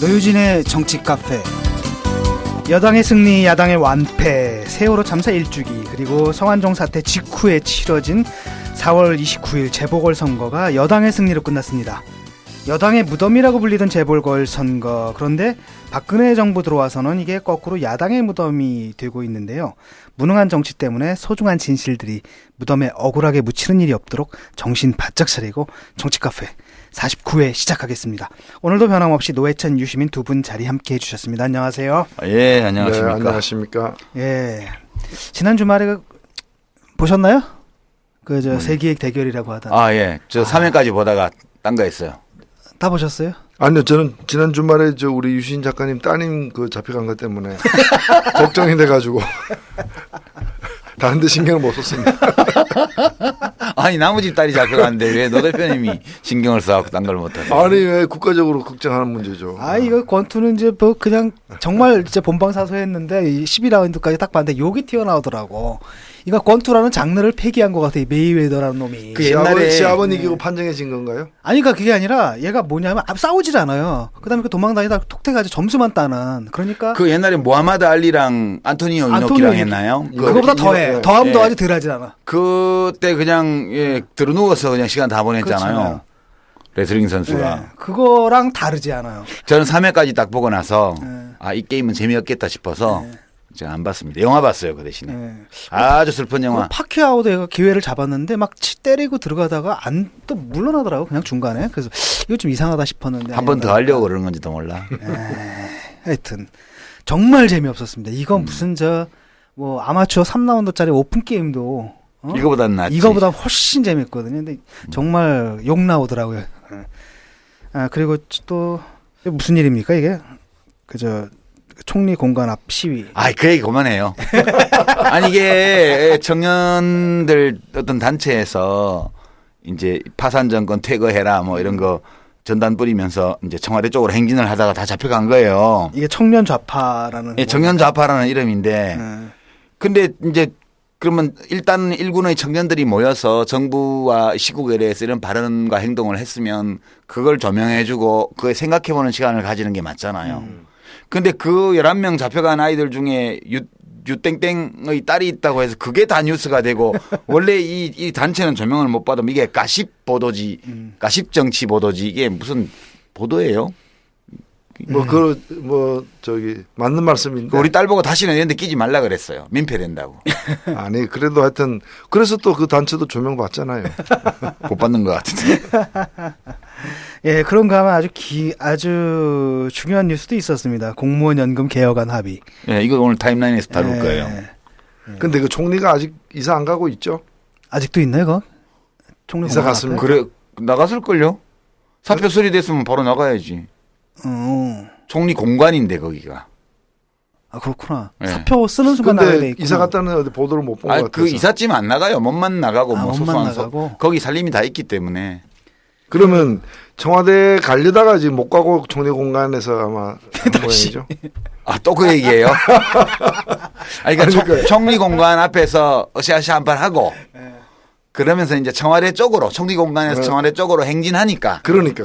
노유진의 정치 카페. 여당의 승리, 야당의 완패, 세월호 참사 1주기, 그리고 성완종 사태 직후에 치러진 4월 29일 재보궐선거가 여당의 승리로 끝났습니다. 여당의 무덤이라고 불리던 재보궐선거, 그런데 박근혜 정부 들어와서는 이게 거꾸로 야당의 무덤이 되고 있는데요. 무능한 정치 때문에 소중한 진실들이 무덤에 억울하게 묻히는 일이 없도록 정신 바짝 차리고 정치 카페 49회 시작하겠습니다. 오늘도 변함없이 노회찬, 유시민 두 분 자리 함께 해주셨습니다. 안녕하세요. 예, 안녕하십니까. 네, 안녕하십니까. 예, 지난 주말에 보셨나요? 세기의 대결이라고 하던. 아, 예. 저 3회까지 보다가 딴 거 했어요. 다 보셨어요? 아니요, 저는 지난 주말에 우리 유신 작가님 따님 잡혀간 것 때문에 걱정이 돼가지고 다른 데 신경을 못 썼습니다. 아니, 나머지 딸이 잡혀갔는데 왜 노 대표님이 신경을 써갖고 딴 걸 못하세요? 아니, 왜 국가적으로 걱정하는 문제죠. 이거 권투는 이제 뭐 그냥 정말 진짜 본방사수했는데 12라운드까지 딱 봤는데 욕이 튀어나오더라고. 이거 권투라는 장르를 폐기한 것 같아. 메이웨더라는 놈이. 그 옛날에 시아버니 이기고 판정해진 건가요? 아니, 그러니까 그게 아니라 얘가 뭐냐면 싸우질 않아요. 그다음에 도망다니다 톡태가지고 점수만 따는. 그러니까 그 옛날에 모하마드 알리랑 안토니오 이노키랑 했나요? 그거보다 더해. 더하면 더하지 덜 하진 않아. 그때 그냥 들어누워서 그냥 시간 다 보냈잖아요. 그렇잖아요. 레슬링 선수가. 네, 그거랑 다르지 않아요. 저는 3회까지 딱 보고 나서 네. 이 게임은 재미없겠다 싶어서 네. 제가 안 봤습니다. 영화 봤어요, 그 대신에. 네. 아주 슬픈 영화. 파키아오도 얘가 기회를 잡았는데 막 때리고 들어가다가 또 물러나더라고, 그냥 중간에. 그래서 이거 좀 이상하다 싶었는데 한 번 더 하려고 그러는 건지도 몰라. 하여튼 정말 재미없었습니다. 이건 무슨 아마추어 3라운드짜리 오픈 게임도 이거보다는 낫지. 이거보다 훨씬 재밌거든요. 근데 정말 욕 나오더라고요. 그리고 또 무슨 일입니까 이게? 총리 공간 앞 시위. 그 얘기 그만해요. 아니, 이게 청년들 어떤 단체에서 이제 파산 정권 퇴거해라 뭐 이런 거 전단 뿌리면서 이제 청와대 쪽으로 행진을 하다가 다 잡혀간 거예요. 이게 청년 좌파라는. 청년 좌파라는 이름인데. 근데 이제 그러면 일단 일군의 청년들이 모여서 정부와 시국에 대해서 이런 발언과 행동을 했으면 그걸 조명해주고 그걸 생각해보는 시간을 가지는 게 맞잖아요. 근데 그 11명 잡혀간 아이들 중에 유땡땡의 딸이 있다고 해서 그게 다 뉴스가 되고 원래 이 단체는 조명을 못 받으면 이게 가십 보도지, 가십 정치 보도지 이게 무슨 보도예요? 맞는 말씀인데. 우리 딸 보고 다시는 이런 데 끼지 말라 그랬어요. 민폐된다고. 아니, 그래도 하여튼, 그래서 또 그 단체도 조명받잖아요. 못 받는 것 같은데. 예, 그런가 하면 아주 중요한 뉴스도 있었습니다. 공무원 연금 개혁안 합의. 예, 이거 오늘 타임라인에서 다룰 거예요. 근데 그 총리가 아직 이사 안 가고 있죠? 아직도 있나요, 그거? 총리 이사 갔습니까? 그래, 나갔을걸요? 사표 수리됐으면 바로 나가야지. 총리 공관인데 거기가. 그렇구나. 네. 사표 쓰는 순간 나가야 돼 있고. 이사 갔다는 어디 보도를 못 본 것 같아서. 그 이삿짐 안 나가요. 몸만 나가고 몸만 나가고. 거기 살림이 다 있기 때문에. 그러면 청와대 가려다가 지금 못 가고 총리 공간에서 아마 모양이죠. 또 그 얘기예요? 그러니까 총리 공간 앞에서 으쌰으쌰 한판 하고 그러면서 이제 청와대 쪽으로 총리 공간에서 청와대 쪽으로 행진하니까. 그러니까.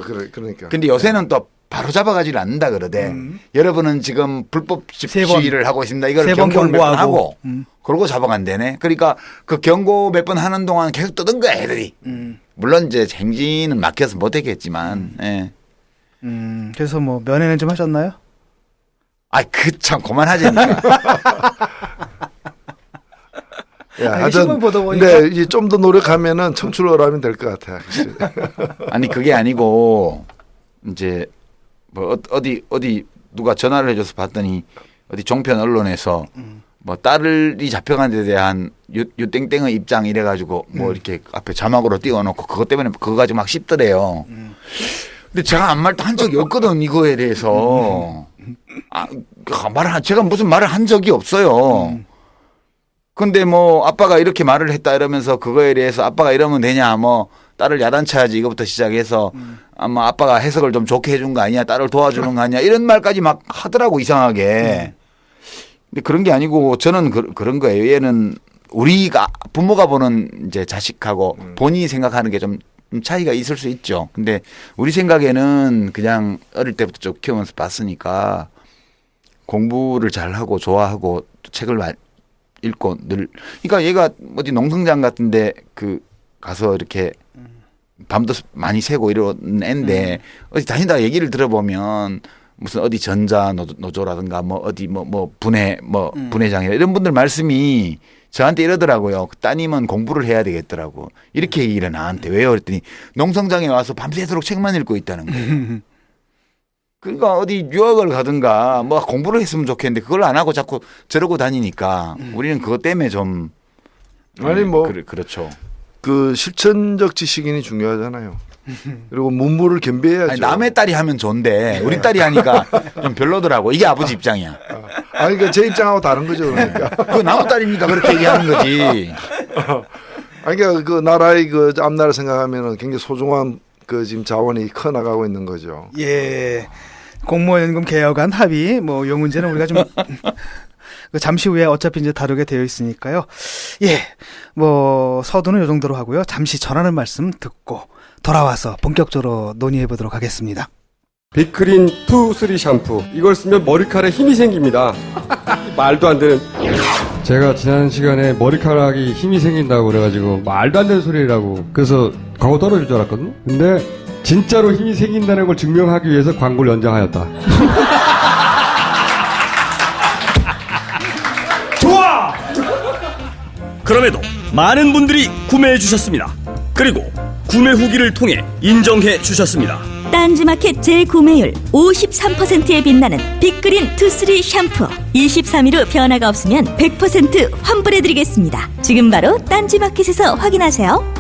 근데 요새는 또 바로 잡아가지를 않는다 그러대. 여러분은 지금 불법 시위를 하고 있습니다. 이걸 경고를 몇 번 하고 그러고 잡아간대네. 그러니까 그 경고 몇 번 하는 동안 계속 뜨던 거야 애들이. 물론 이제 행진은 막혀서 못했겠지만. 예. 그래서 면회는 좀 하셨나요? 참 그만하자니까. 신문 보도 보니까. 근데 이제 좀 더 노력하면은 청출을 하면 될 것 같아. 아니 그게 아니고 이제 어디 누가 전화를 해줘서 봤더니 어디 종편 언론에서 딸이 잡혀간 데 대한 유땡땡의 입장 이래가지고 이렇게 앞에 자막으로 띄워놓고 그것 때문에 그거 가지고 막 씹더래요. 근데 제가 아무 말도 한 적이 없거든 이거에 대해서. 제가 무슨 말을 한 적이 없어요. 근데 아빠가 이렇게 말을 했다 이러면서 그거에 대해서 아빠가 이러면 되냐 딸을 야단쳐야지 이거부터 시작해서 아마 아빠가 해석을 좀 좋게 해준 거 아니야 딸을 도와주는 거 아니야 이런 말까지 막 하더라고 이상하게. 근데 그런 게 아니고 저는 그런 거예요. 얘는 우리가 부모가 보는 이제 자식하고 본인이 생각하는 게 좀 차이가 있을 수 있죠. 근데 우리 생각에는 그냥 어릴 때부터 쭉 키우면서 봤으니까 공부를 잘하고 좋아하고 책을 읽고 늘 그러니까 얘가 어디 농성장 같은데 그 가서 이렇게 밤도 많이 새고 이런 애인데 어디 다니다가 얘기를 들어보면 무슨 어디 전자 노조라든가 뭐 어디 뭐 분회장이라 이런 분들 말씀이 저한테 이러더라고요. 따님은 공부를 해야 되겠더라고. 이렇게 얘기를 나한테 왜요? 그랬더니 농성장에 와서 밤새도록 책만 읽고 있다는 거예요. 그러니까 어디 유학을 가든가 뭐 공부를 했으면 좋겠는데 그걸 안 하고 자꾸 저러고 다니니까 우리는 그것 때문에 좀 아니 뭐 그렇죠. 그 실천적 지식인이 중요하잖아요. 그리고 문무를 겸비해야죠. 아니, 남의 딸이 하면 좋은데 우리 딸이 하니까 좀 별로더라고. 이게 아버지 입장이야. 아니 그러니까 제 입장하고 다른 거죠. 그러니까. 그 나무 딸이니까 그렇게 얘기하는 거지. 아니 그러니까 그 나라의 그 앞날을 생각하면은 굉장히 소중한 그 지금 자원이 커 나가고 있는 거죠. 예. 공무원연금 개혁안 합의 뭐 요 문제는 우리가 좀 잠시 후에 어차피 이제 다루게 되어 있으니까요. 예. 뭐 서두는 요 정도로 하고요. 잠시 전하는 말씀 듣고 돌아와서 본격적으로 논의해 보도록 하겠습니다. 빅그린 2, 3 샴푸. 이걸 쓰면 머리카락에 힘이 생깁니다. 말도 안 되는. 제가 지난 시간에 머리카락이 힘이 생긴다고 그래가지고 말도 안 되는 소리라고 그래서 광고 떨어질 줄 알았거든요. 근데 진짜로 힘이 생긴다는 걸 증명하기 위해서 광고를 연장하였다. 좋아! 그럼에도 많은 분들이 구매해 주셨습니다. 그리고 구매 후기를 통해 인정해 주셨습니다. 딴지마켓 재구매율 53%에 빛나는 빅그린 투쓰리 샴푸 23일 후 변화가 없으면 100% 환불해드리겠습니다. 지금 바로 딴지마켓에서 확인하세요.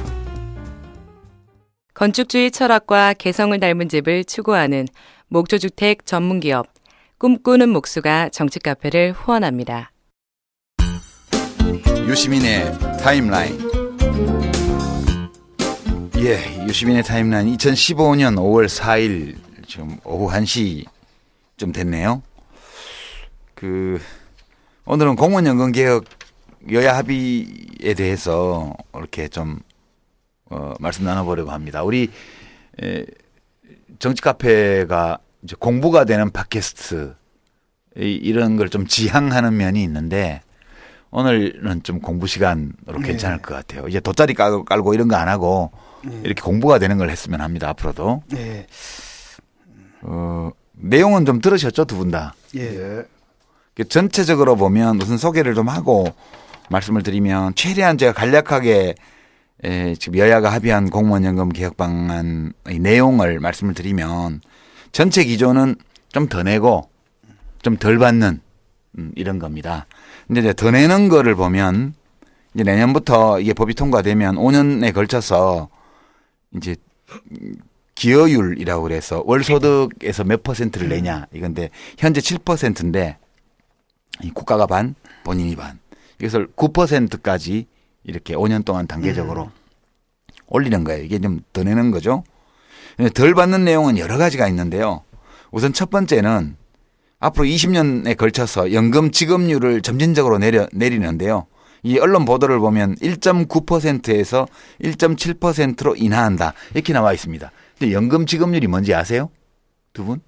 건축주의 철학과 개성을 닮은 집을 추구하는 목조주택 전문기업 꿈꾸는 목수가 정치카페를 후원합니다. 유시민의 타임라인. 예, 유시민의 타임라인 2015년 5월 4일 지금 오후 1시쯤 됐네요. 오늘은 공무원연금 개혁 여야 합의에 대해서 이렇게 좀 말씀 나눠보려고 합니다. 우리 정치카페가 이제 공부가 되는 팟캐스트 이런 걸 좀 지향하는 면이 있는데 오늘은 좀 공부 시간으로 괜찮을 것 같아요. 이제 돗자리 깔고 이런 거 안 하고 이렇게 공부가 되는 걸 했으면 합니다. 앞으로도. 네. 내용은 좀 들으셨죠? 두 분 다. 예. 전체적으로 보면 무슨 소개를 좀 하고 말씀을 드리면 최대한 제가 간략하게 지금 여야가 합의한 공무원연금 개혁 방안의 내용을 말씀을 드리면 전체 기조는 좀 더 내고 좀 덜 받는 이런 겁니다. 근데 이제 더 내는 거를 보면 이제 내년부터 이게 법이 통과되면 5년에 걸쳐서 이제 기여율이라고 그래서 월소득에서 몇 퍼센트를 내냐 이건데 현재 7%인데 국가가 반, 본인이 반. 이것을 9%까지 이렇게 5년 동안 단계적으로 올리는 거예요. 이게 좀 더 내는 거죠. 덜 받는 내용은 여러 가지가 있는데요. 우선 첫 번째는 앞으로 20년에 걸쳐서 연금 지급률을 점진적으로 내리는데요. 이 언론 보도를 보면 1.9%에서 1.7%로 인하한다. 이렇게 나와 있습니다. 근데 연금 지급률이 뭔지 아세요? 두 분?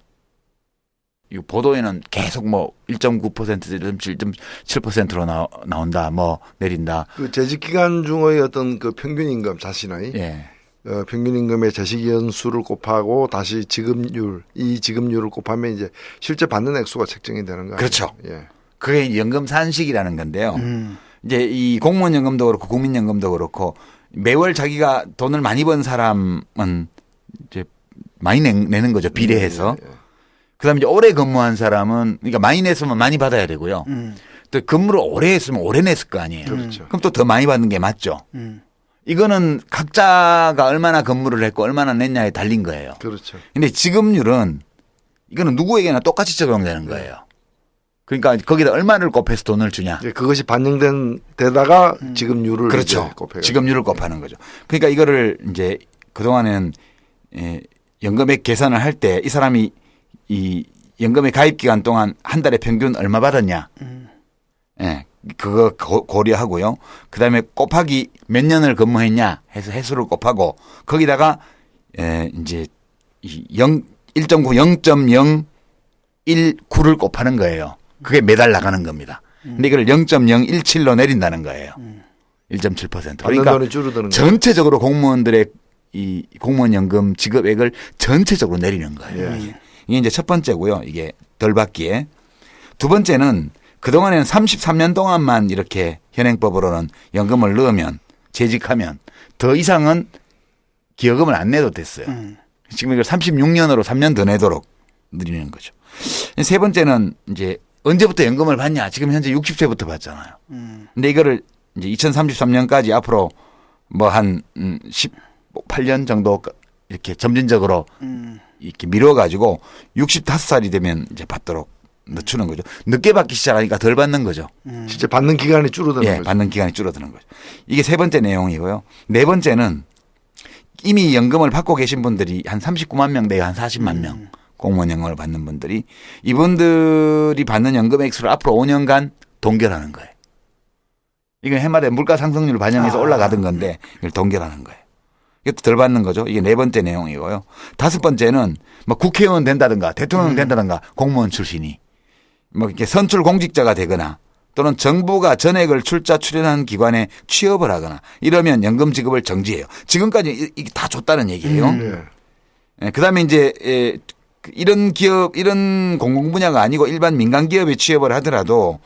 이 보도에는 계속 뭐 1.9%, 1.7%로 나온다, 뭐 내린다. 그 재직 기간 중의 어떤 그 평균 임금 자신의 예. 평균 임금의 재직 연수를 곱하고 다시 지급률, 이 지급률을 곱하면 이제 실제 받는 액수가 책정이 되는 거예요. 그렇죠. 예. 그게 연금 산식이라는 건데요. 이제 이 공무원 연금도 그렇고 국민연금도 그렇고 매월 자기가 돈을 많이 번 사람은 이제 많이 내는 거죠. 비례해서. 그다음에 이제 오래 근무한 사람은 그러니까 많이 냈으면 많이 받아야 되고요. 또 근무를 오래 했으면 오래 냈을 거 아니에요. 그렇죠. 그럼 또 더 많이 받는 게 맞죠. 이거는 각자가 얼마나 근무를 했고 얼마나 냈냐에 달린 거예요. 그렇죠. 근데 지급률은 이거는 누구에게나 똑같이 적용되는 거예요. 그러니까 거기다 얼마를 곱해서 돈을 주냐. 그것이 반영된 데다가 지급률을 그렇죠. 곱해요. 지급률을 곱하는 거죠. 그러니까 이거를 이제 그동안은 연금액 계산을 할 때 이 사람이 이 연금의 가입 기간 동안 한 달에 평균 얼마 받았냐. 예. 그거 고려하고요. 그다음에 곱하기 몇 년을 근무했냐 해서 해수를 곱하고 거기다가 이제 1.9, 0.019를 곱하는 거예요. 그게 매달 나가는 겁니다. 근데 이걸 0.017로 내린다는 거예요. 1.7%. 받는 그러니까 돈이 줄어드는 거예요. 전체적으로 공무원들의 이 공무원 연금 지급액을 전체적으로 내리는 거예요. 이게 이제 첫 번째고요. 이게 덜 받기에. 두 번째는 그동안에는 33년 동안만 이렇게 현행법으로는 연금을 넣으면 재직하면 더 이상은 기여금을 안 내도 됐어요. 지금 이걸 36년으로 3년 더 내도록 늘리는 거죠. 세 번째는 이제 언제부터 연금을 받냐? 지금 현재 60세부터 받잖아요. 근데 이거를 이제 2033년까지 앞으로 뭐 한 18년 정도 이렇게 점진적으로 이렇게 미뤄가지고 65살이 되면 이제 받도록 늦추는 거죠. 늦게 받기 시작하니까 덜 받는 거죠. 진짜 받는 기간이 줄어드는 예, 거죠. 받는 기간이 줄어드는 거죠. 이게 세 번째 내용이고요. 네 번째는 이미 연금을 받고 계신 분들이 한 39만 명 내에 한 40만 명 공무원 연금을 받는 분들이 이분들이 받는 연금 액수를 앞으로 5년간 동결하는 거예요. 이건 해마다 물가 상승률 반영해서 올라가던 건데 이걸 동결하는 거예요. 이것도 덜 받는 거죠. 이게 네 번째 내용이고요. 다섯 번째는 뭐 국회의원 된다든가 대통령 된다든가 공무원 출신이 뭐 이렇게 선출 공직자가 되거나 또는 정부가 전액을 출연한 기관에 취업을 하거나 이러면 연금 지급을 정지해요. 지금까지 이게 다 줬다는 얘기예요. 예, 그다음에 이제 이런 기업 이런 공공 분야가 아니고 일반 민간 기업에 취업을 하더라도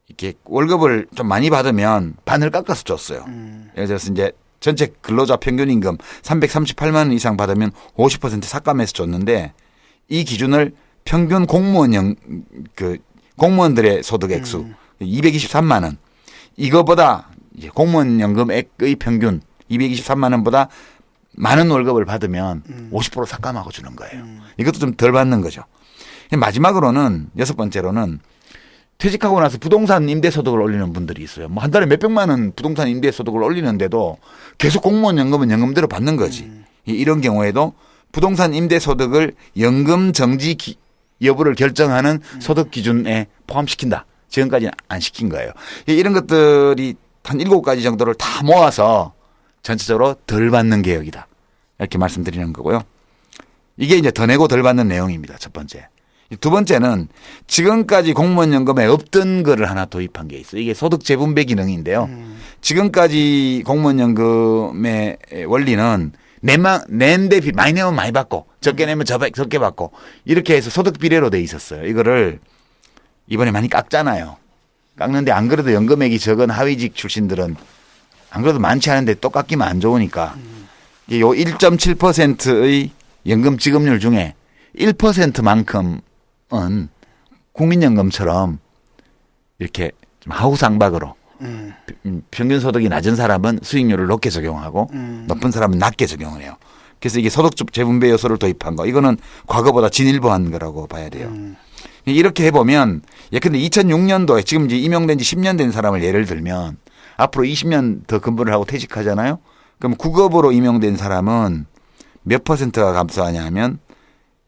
이렇게 월급을 좀 많이 받으면 반을 깎아서 줬어요. 예를 들어서 이제 전체 근로자 평균 임금 338만 원 이상 받으면 50% 삭감해서 줬는데 이 기준을 평균 공무원들의 소득 액수 223만 원 이거보다 이제 공무원 연금액의 평균 223만 원보다 많은 월급을 받으면 50% 삭감하고 주는 거예요. 이것도 좀 덜 받는 거죠. 마지막으로는 여섯 번째로는 퇴직하고 나서 부동산 임대소득을 올리는 분들이 있어요. 뭐 한 달에 몇백만 원 부동산 임대소득을 올리는데도 계속 공무원 연금은 연금대로 받는 거지. 이런 경우에도 부동산 임대소득을 연금 정지 여부를 결정하는 소득 기준에 포함시킨다. 지금까지는 안 시킨 거예요. 이런 것들이 한 7가지 정도를 다 모아서 전체적으로 덜 받는 개혁이다. 이렇게 말씀드리는 거고요. 이게 이제 더 내고 덜 받는 내용입니다. 첫 번째. 두 번째는 지금까지 공무원 연금에 없던 거를 하나 도입한 게 있어요. 이게 소득 재분배 기능인데요. 지금까지 공무원 연금의 원리는 낸 대비 많이 내면 많이 받고 적게 내면 적게 받고 이렇게 해서 소득 비례로 돼 있었어요. 이거를 이번에 많이 깎잖아요. 깎는데 안 그래도 연금액이 적은 하위직 출신들은 안 그래도 많지 않은데 또 깎이면 안 좋으니까 이 1.7%의 연금 지급률 중에 1%만큼은 국민연금처럼 이렇게 좀 하우상박으로 평균 소득이 낮은 사람은 수익률을 높게 적용하고 높은 사람은 낮게 적용을 해요. 그래서 이게 소득 재분배 요소를 도입한 거 이거는 과거보다 진일보한 거라고 봐야 돼요. 이렇게 해보면 예컨대 2006년도에 지금 이제 임용된 지 10년 된 사람을 예를 들면 앞으로 20년 더 근무를 하고 퇴직하잖아요. 그럼 9급으로 임용된 사람은 몇 퍼센트가 감소하냐 하면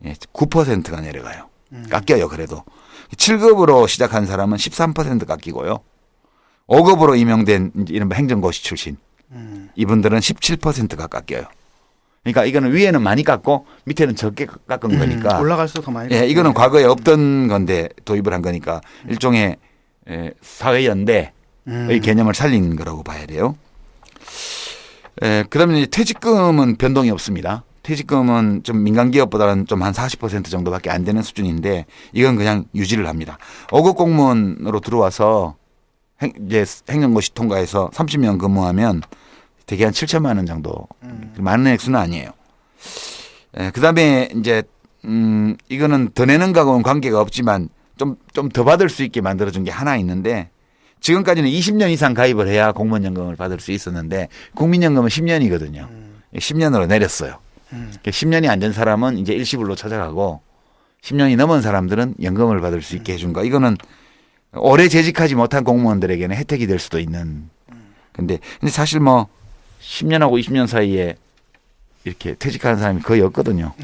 9%가 내려가요. 깎여요 그래도. 7급으로 시작한 사람은 13% 깎이고요. 5급으로 임용된 이른바 행정고시 출신 이분들은 17%가 깎여요. 그러니까 이거는 위에는 많이 깎고 밑에는 적게 깎은 거니까. 올라갈수록 더 많이. 예, 이거는 과거에 없던 건데 도입을 한 거니까 일종의 사회연대의 개념을 살린 거라고 봐야 돼요. 그다음에 퇴직금은 변동이 없습니다. 퇴직금은 좀 민간 기업보다는 좀 한 40% 정도밖에 안 되는 수준인데 이건 그냥 유지를 합니다. 5급 공무원으로 들어와서 이제 행정고시 통과해서 30년 근무하면 대개 한 7천만 원 정도 많은 액수는 아니에요. 그다음에 이제 이거는 더 내는 거하고는 관계가 없지만 좀 더 받을 수 있게 만들어준 게 하나 있는데 지금까지는 20년 이상 가입을 해야 공무원연금을 받을 수 있었는데 국민연금은 10년이거든요. 10년으로 내렸어요. 10년이 안 된 사람은 이제 일시불로 찾아가고 10년이 넘은 사람들은 연금을 받을 수 있게 해준 거. 이거는 오래 재직하지 못한 공무원들에게는 혜택이 될 수도 있는. 근데 사실 뭐 10년하고 20년 사이에 이렇게 퇴직하는 사람이 거의 없거든요.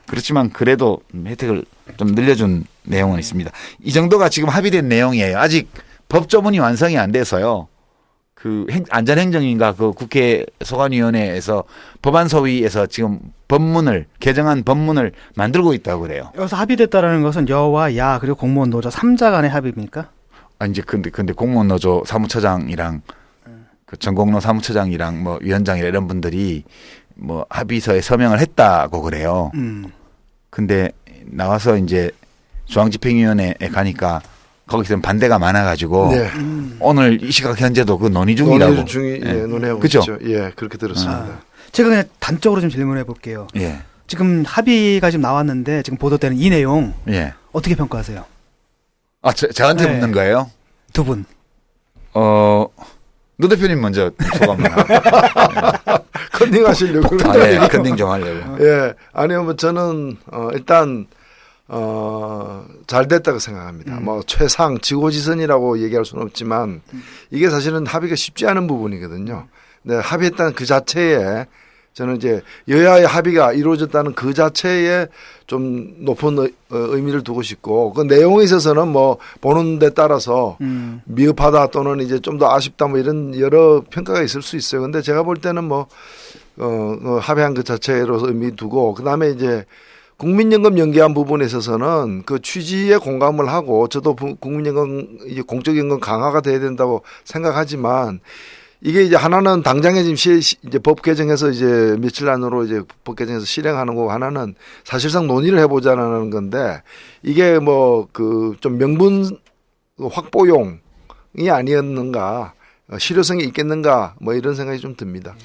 그렇지만 그래도 혜택을 좀 늘려준 내용은 있습니다. 이 정도가 지금 합의된 내용이에요. 아직 법조문이 완성이 안 돼서요. 그 안전행정인가 그 국회 소관위원회에서 법안소위에서 지금 개정한 법문을 만들고 있다고 그래요. 여기서 합의됐다라는 것은 여와 야 그리고 공무원 노조 3자 간의 합의입니까? 아, 이제 근데 공무원 노조 사무처장이랑 그 전공로 사무처장이랑 뭐 위원장이랑 이런 분들이 뭐 합의서에 서명을 했다고 그래요. 근데 나와서 이제 중앙집행위원회에 가니까 거기서는 반대가 많아가지고 네. 오늘 이 시각 현재도 그 논의 중이라고. 논의 중이 예. 논의하고 그죠? 있죠. 예, 그렇게 들었습니다. 제가 그냥 단적으로 좀 질문해 볼게요. 예. 지금 합의가 지금 나왔는데 지금 보도되는 이 내용 예. 어떻게 평가하세요? 아, 저한테 네. 묻는 거예요? 두 분. 노 대표님 먼저 소감을. 컨닝하시려고. 아, 네. 컨닝 좀 하려고. 예, 아니요, 뭐 저는 일단 잘 됐다고 생각합니다. 뭐 최상 지고지선이라고 얘기할 수는 없지만 이게 사실은 합의가 쉽지 않은 부분이거든요. 네, 합의했다는 그 자체에 저는 이제 여야의 합의가 이루어졌다는 그 자체에 좀 높은 의미를 두고 싶고 그 내용에 있어서는 뭐 보는 데 따라서 미흡하다 또는 이제 좀 더 아쉽다 뭐 이런 여러 평가가 있을 수 있어요. 근데 제가 볼 때는 뭐 합의한 그 자체로서 의미 두고 그다음에 이제 국민연금 연계한 부분에 있어서는 그 취지에 공감을 하고 저도 국민연금 이제 공적연금 강화가 돼야 된다고 생각하지만 이게 이제 하나는 당장에 지금 이제 법 개정해서 이제 며칠 안으로 이제 법 개정해서 실행하는 거고 하나는 사실상 논의를 해보자는 건데 이게 뭐 그 좀 명분 확보용이 아니었는가 실효성이 있겠는가 뭐 이런 생각이 좀 듭니다.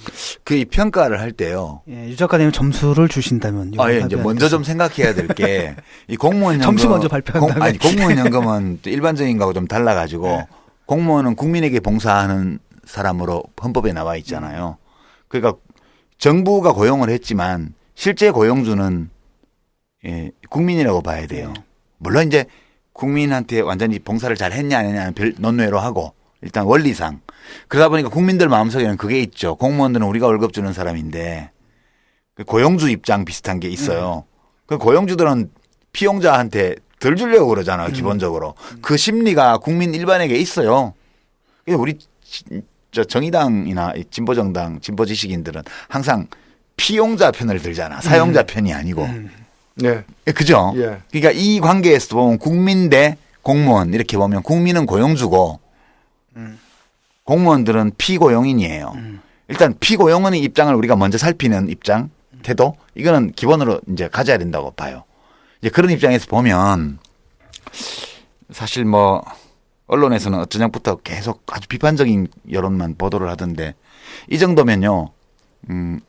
그 이 평가를 할 때요. 예, 유 작가님 점수를 주신다면. 아, 예, 이제 먼저 좀 생각해야 될 게 이 공무원 연금 점수 먼저 발표한다면. 아니 공무원 연금은 일반적인 거하고 좀 달라가지고 네. 공무원은 국민에게 봉사하는 사람으로 헌법에 나와 있잖아요. 그러니까 정부가 고용을 했지만 실제 고용주는 예, 국민이라고 봐야 돼요. 네. 물론 이제 국민한테 완전히 봉사를 잘 했냐 안 했냐는 별 논외로 하고 일단 원리상 그러다 보니까 국민들 마음속에는 그게 있죠. 공무원들은 우리가 월급 주는 사람인데 고용주 입장 비슷한 게 있어요. 그 고용주들은 피용자한테 덜 주려고 그러잖아요. 기본적으로. 그 심리가 국민 일반에게 있어요. 그래서 우리 정의당이나 진보정당, 진보지식인들은 항상 피용자 편을 들잖아. 사용자 편이 아니고. 네. 그죠? 예. 그러니까 이 관계에서 보면 국민 대 공무원 이렇게 보면 국민은 고용주고 공무원들은 피고용인이에요. 일단 피고용인의 입장을 우리가 먼저 살피는 입장, 태도 이거는 기본으로 이제 가져야 된다고 봐요. 이제 그런 입장에서 보면 사실 뭐 언론에서는 어쩌냐부터 계속 아주 비판적인 여론만 보도를 하던데 이 정도면요, 한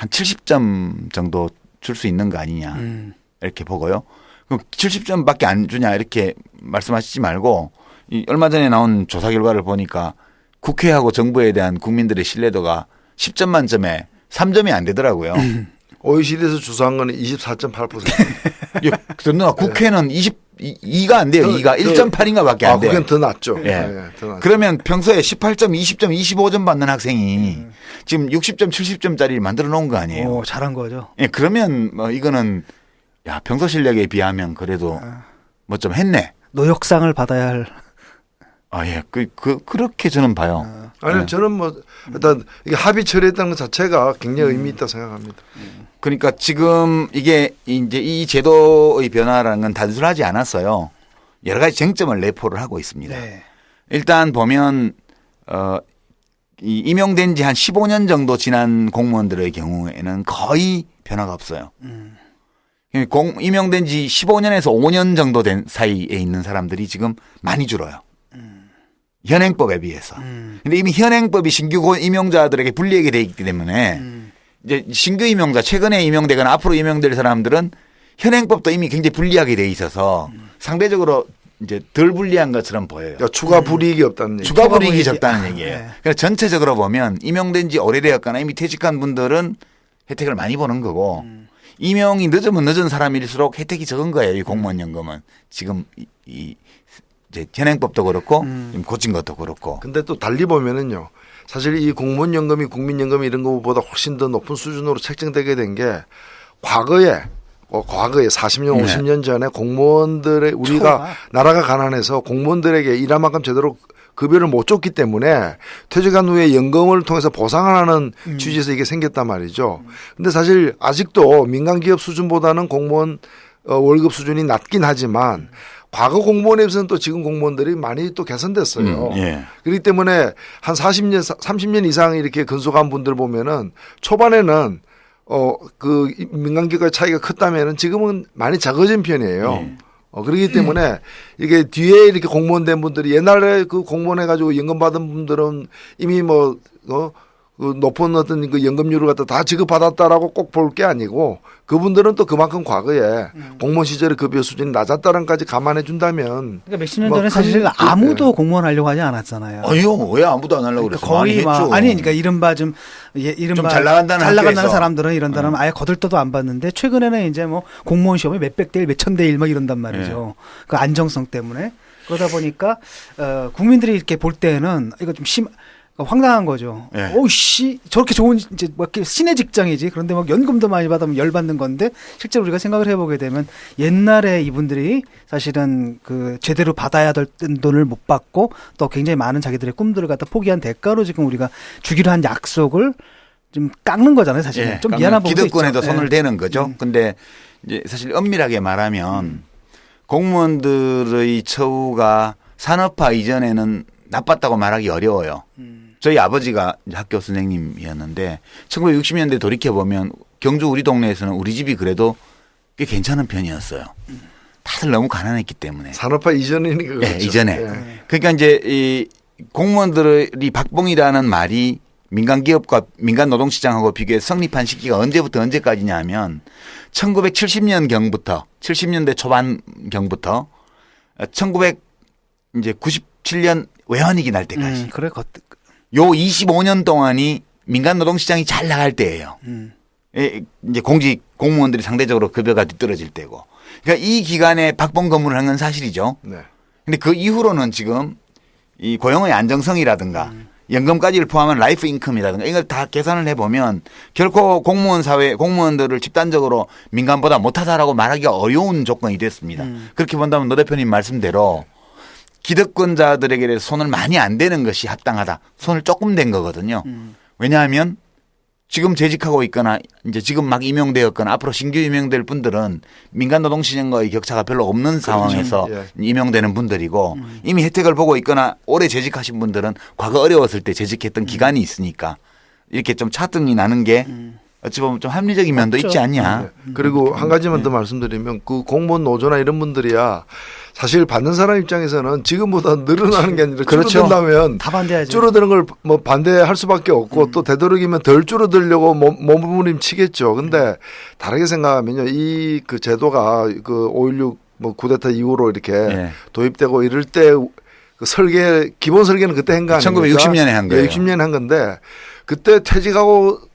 70점 정도 줄 수 있는 거 아니냐 이렇게 보고요. 그럼 70점밖에 안 주냐 이렇게 말씀하시지 말고 이 얼마 전에 나온 조사 결과를 보니까 국회하고 정부에 대한 국민들의 신뢰도가 10점 만점에 3점이 안 되더라고요. OECD에서 조사한 거는 24.8%. 예, 그러나 국회는 2가 안 돼요. 2가 1.8인가 밖에 안 돼요. 국회는 더 낮죠. 예. 더 낮죠. 그러면 평소에 18점, 20점, 25점 받는 학생이 지금 60점, 70점짜리를 만들어 놓은 거 아니에요. 오, 잘한 거죠. 예, 그러면 뭐 이거는 야, 평소 실력에 비하면 그래도 뭐 좀 했네. 노역상을 받아야 할. 아, 예. 그렇게 저는 봐요. 아니요, 예. 저는 뭐 일단 이게 합의 처리했다는 것 자체가 굉장히 의미 있다 생각합니다. 그러니까 지금 이게 이제 이 제도의 변화라는 건 단순하지 않았어요. 여러 가지 쟁점을 내포를 하고 있습니다. 네. 일단 일단 보면 이 임용된 지 한 15년 정도 지난 공무원들의 경우에는 거의 변화가 없어요. 임용된 지 15년에서 5년 정도 된 사이에 있는 사람들이 지금 많이 줄어요. 현행법에 비해서. 근데 이미 현행법이 신규 임용자들에게 불리하게 돼 있기 때문에 이제 신규 임용자, 최근에 임용되거나 앞으로 임용될 사람들은 현행법도 이미 굉장히 불리하게 돼 있어서 상대적으로 이제 덜 불리한 것처럼 보여요. 그러니까 추가 불이익이 없다는 얘기. 추가 불이익이 불이익이- 적다는 얘기예요. 네. 그래서 전체적으로 보면 임용된 지 오래되었거나 이미 퇴직한 분들은 혜택을 많이 보는 거고 임용이 늦으면 늦은 사람일수록 혜택이 적은 거예요. 이 공무원연금은 지금 이 이제 현행법도 그렇고 지금 고친 것도 그렇고. 근데 또 달리 보면은요. 사실 이 공무원연금이 국민연금 이런 것보다 훨씬 더 높은 수준으로 책정되게 된 게 과거에 과거에 40년, 네. 50년 전에 공무원들의 우리가 초과. 나라가 가난해서 공무원들에게 일할 만큼 제대로 급여를 못 줬기 때문에 퇴직한 후에 연금을 통해서 보상하는 취지에서 이게 생겼단 말이죠. 근데 사실 아직도 민간 기업 수준보다는 공무원 월급 수준이 낮긴 하지만 과거 공무원에 비해서는 또 지금 공무원들이 많이 또 개선됐어요. 예. 그렇기 때문에 한 40년, 30년 이상 이렇게 근속한 분들 보면은 초반에는 그 민간기업과의 차이가 컸다면은 지금은 많이 작아진 편이에요. 네. 그렇기 때문에 이게 뒤에 이렇게 공무원 된 분들이 옛날에 그 공무원 해가지고 연금 받은 분들은 이미 그 높은 어떤 그 연금률을 갖다 다 지급받았다라고 꼭 볼 게 아니고 그분들은 또 그만큼 과거에 공무원 시절의 급여 수준이 낮았다는 까지 감안해 준다면 그러니까 몇십 년 뭐 전에 큰 사실 그- 아무도 공무원 하려고 하지 않았잖아요. 아니요, 왜 아무도 안 하려고 그러니까 그랬어? 많이 거의 막 했죠. 아니 그러니까 이른바 좀 이른바 잘 나간다는 학교에서. 사람들은 이런다면 아예 거들떠도 안 받는데 최근에는 이제 뭐 공무원 시험이 몇백 대 1, 몇천 대 1 막 이런단 말이죠. 그 안정성 때문에 그러다 보니까 국민들이 이렇게 볼 때는 이거 좀 황당한 거죠. 예. 오씨 저렇게 좋은 이제 뭐 이렇게 신의 직장이지. 그런데 막 연금도 많이 받으면 열받는 건데 실제로 우리가 생각을 해보게 되면 옛날에 이분들이 사실은 그 제대로 받아야 될 돈을 못 받고 또 굉장히 많은 자기들의 꿈들을 갖다 포기한 대가로 지금 우리가 주기로 한 약속을 좀 깎는 거잖아요. 사실은 예, 좀 그러면 미안한 부분도 기득권에도 있죠. 손을 예. 대는 거죠. 근데 이제 사실 엄밀하게 말하면 공무원들의 처우가 산업화 이전에는 나빴다고 말하기 어려워요. 저희 아버지가 이제 학교 선생님이었는데 1960년대 돌이켜 보면 경주 우리 동네에서는 우리 집이 그래도 꽤 괜찮은 편이었어요. 다들 너무 가난했기 때문에. 산업화 이전이니까 그렇죠. 예, 이전에. 예. 그러니까 이제 이 공무원들이 박봉이라는 말이 민간 기업과 민간 노동시장하고 비교해 성립한 시기가 언제부터 언제까지냐 하면 1970년 경부터 70년대 초반 경부터 1997년 외환위기 날 때까지 그래 요 25년 동안이 민간 노동시장이 잘 나갈 때예요. 이제 공직 공무원들이 상대적으로 급여가 뒤떨어질 때고. 그러니까 이 기간에 박봉 근무를 한 건 사실이죠. 네. 근데 그 이후로는 지금 이 고용의 안정성이라든가 연금까지를 포함한 라이프 인컴이라든가 이걸 다 계산을 해보면 결코 공무원 사회 공무원들을 집단적으로 민간보다 못하다라고 말하기가 어려운 조건이 됐습니다. 그렇게 본다면 노 대표님 말씀대로 기득권자들에게 대해서 손을 많이 안 대는 것이 합당하다. 손을 조금 댄 거거든요. 왜냐하면 지금 재직하고 있거나 이제 지금 막 임용되었거나 앞으로 신규 임용될 분들은 민간 노동시장과의 격차가 별로 없는 상황에서 예. 임용되는 분들이고 이미 혜택을 보고 있거나 오래 재직하신 분들은 과거 어려웠을 때 재직했던 기간이 있으니까 이렇게 좀 차등이 나는 게 어찌 보면 좀 합리적인 면도 맞죠. 있지 않냐. 그리고 한 가지만 더 말씀드리면 그 공무원 노조나 이런 분들이야 사실 받는 사람 입장에서는 지금보다 늘어나는 게 아니라 그렇죠. 줄어든다면 다 반대하죠. 줄어드는 걸 뭐 반대할 수밖에 없고 또 되도록이면 덜 줄어들려고 몸부림치겠죠. 근데 다르게 생각하면요. 이 그 제도가 그 5.16 뭐 쿠데타 이후로 이렇게 예. 도입되고 이럴 때 그 설계 기본 설계는 그때 한 거 아닙니까? 1960년에 한 거예요. 60년에 한 건데 그때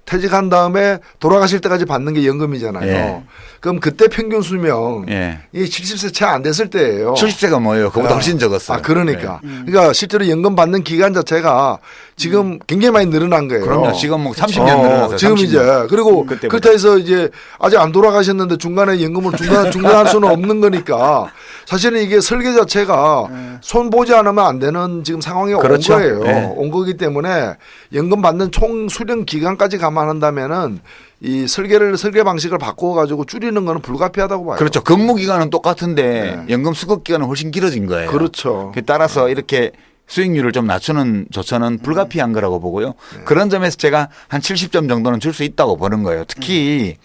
퇴직한 다음에 돌아가실 때까지 받는 게 연금이잖아요. 예. 그럼 그때 평균 수명이 예. 70세 채 안 됐을 때예요. 70세가 뭐예요? 그보다 훨씬 적었어요. 아, 그러니까. 그러니까 실제로 연금 받는 기간 자체가 지금 굉장히 많이 늘어난 거예요. 그럼요. 지금 뭐 30년 늘어나서 지금 30년. 이제 그리고 그때보다. 그렇다 해서 이제 아직 안 돌아가셨는데 중간에 연금을 중단할 수는 없는 거니까 사실은 이게 설계 자체가 손 보지 않으면 안 되는 지금 상황에 그렇죠. 온 거예요. 네. 온 거기 때문에 연금 받는 총 수령 기간까지 감안한다면은 이 설계 방식을 바꿔 가지고 줄이는 거는 불가피하다고 봐요. 그렇죠. 근무 기간은 똑같은데 네. 연금 수급 기간은 훨씬 길어진 거예요. 그렇죠. 따라서 이렇게 수익률을 좀 낮추는 조처는 불가피한 거라고 보고요. 그런 점에서 제가 한 70점 정도는 줄 수 있다고 보는 거예요. 특히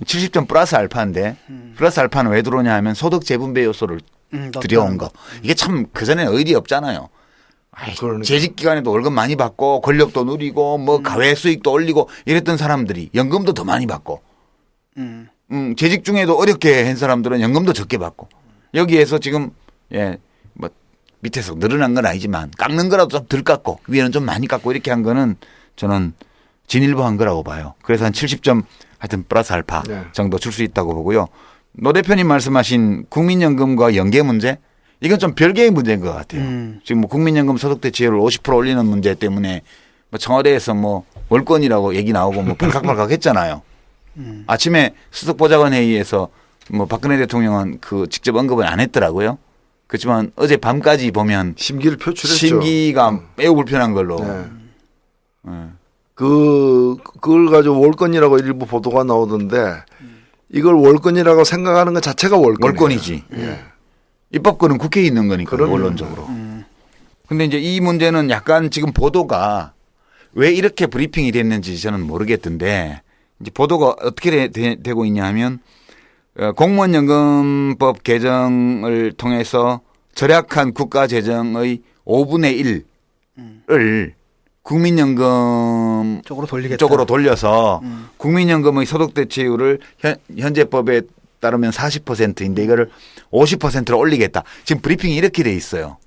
70점 플러스 알파인데 플러스 알파는 왜 들어오냐 하면 소득 재분배 요소를 들여온 거. 이게 참 그전에는 의리 없잖아요. 아이, 그러니까. 재직 기간에도 월급 많이 받고 권력도 누리고 뭐 가외 수익도 올리고 이랬던 사람들이 연금도 더 많이 받고 재직 중에도 어렵게 한 사람들은 연금도 적게 받고 여기에서 지금 뭐 밑에서 늘어난 건 아니지만 깎는 거라도 좀 덜 깎고 위에는 좀 많이 깎고 이렇게 한 거는 저는 진일보한 거라고 봐요. 그래서 한 70점 하여튼 플러스 알파 네. 정도 줄 수 있다고 보고요. 노 대표님 말씀하신 국민연금과 연계 문제 이건 좀 별개의 문제인 것 같아요. 지금 뭐 국민연금 소득대 지혜를 50% 올리는 문제 때문에 뭐 청와대에서 뭐 월권이라고 얘기 나오고 뭐 발칵발칵 했잖아요. 아침에 수석보좌관 회의에서 뭐 박근혜 대통령은 그 직접 언급은 안 했더라고요. 그렇지만 어제 밤까지 보면 심기를 표출했죠. 심기가 매우 불편한 걸로. 네. 네. 그걸 가지고 월권이라고 일부 보도가 나오던데 이걸 월권이라고 생각하는 것 자체가 월권이지. 입법권은 국회에 있는 거니까 그럼요. 원론적으로. 근데 이제 이 문제는 약간 지금 보도가 왜 이렇게 브리핑이 됐는지 저는 모르겠던데 이제 보도가 어떻게 되고 있냐 하면 공무원연금법 개정을 통해서 절약한 국가 재정의 5분의 1을 국민연금 쪽으로 돌려서 국민연금의 소득 대체율을 현재 법에 따르면 40%인데 이거를 50%로 올리겠다. 지금 브리핑이 이렇게 돼 있어요.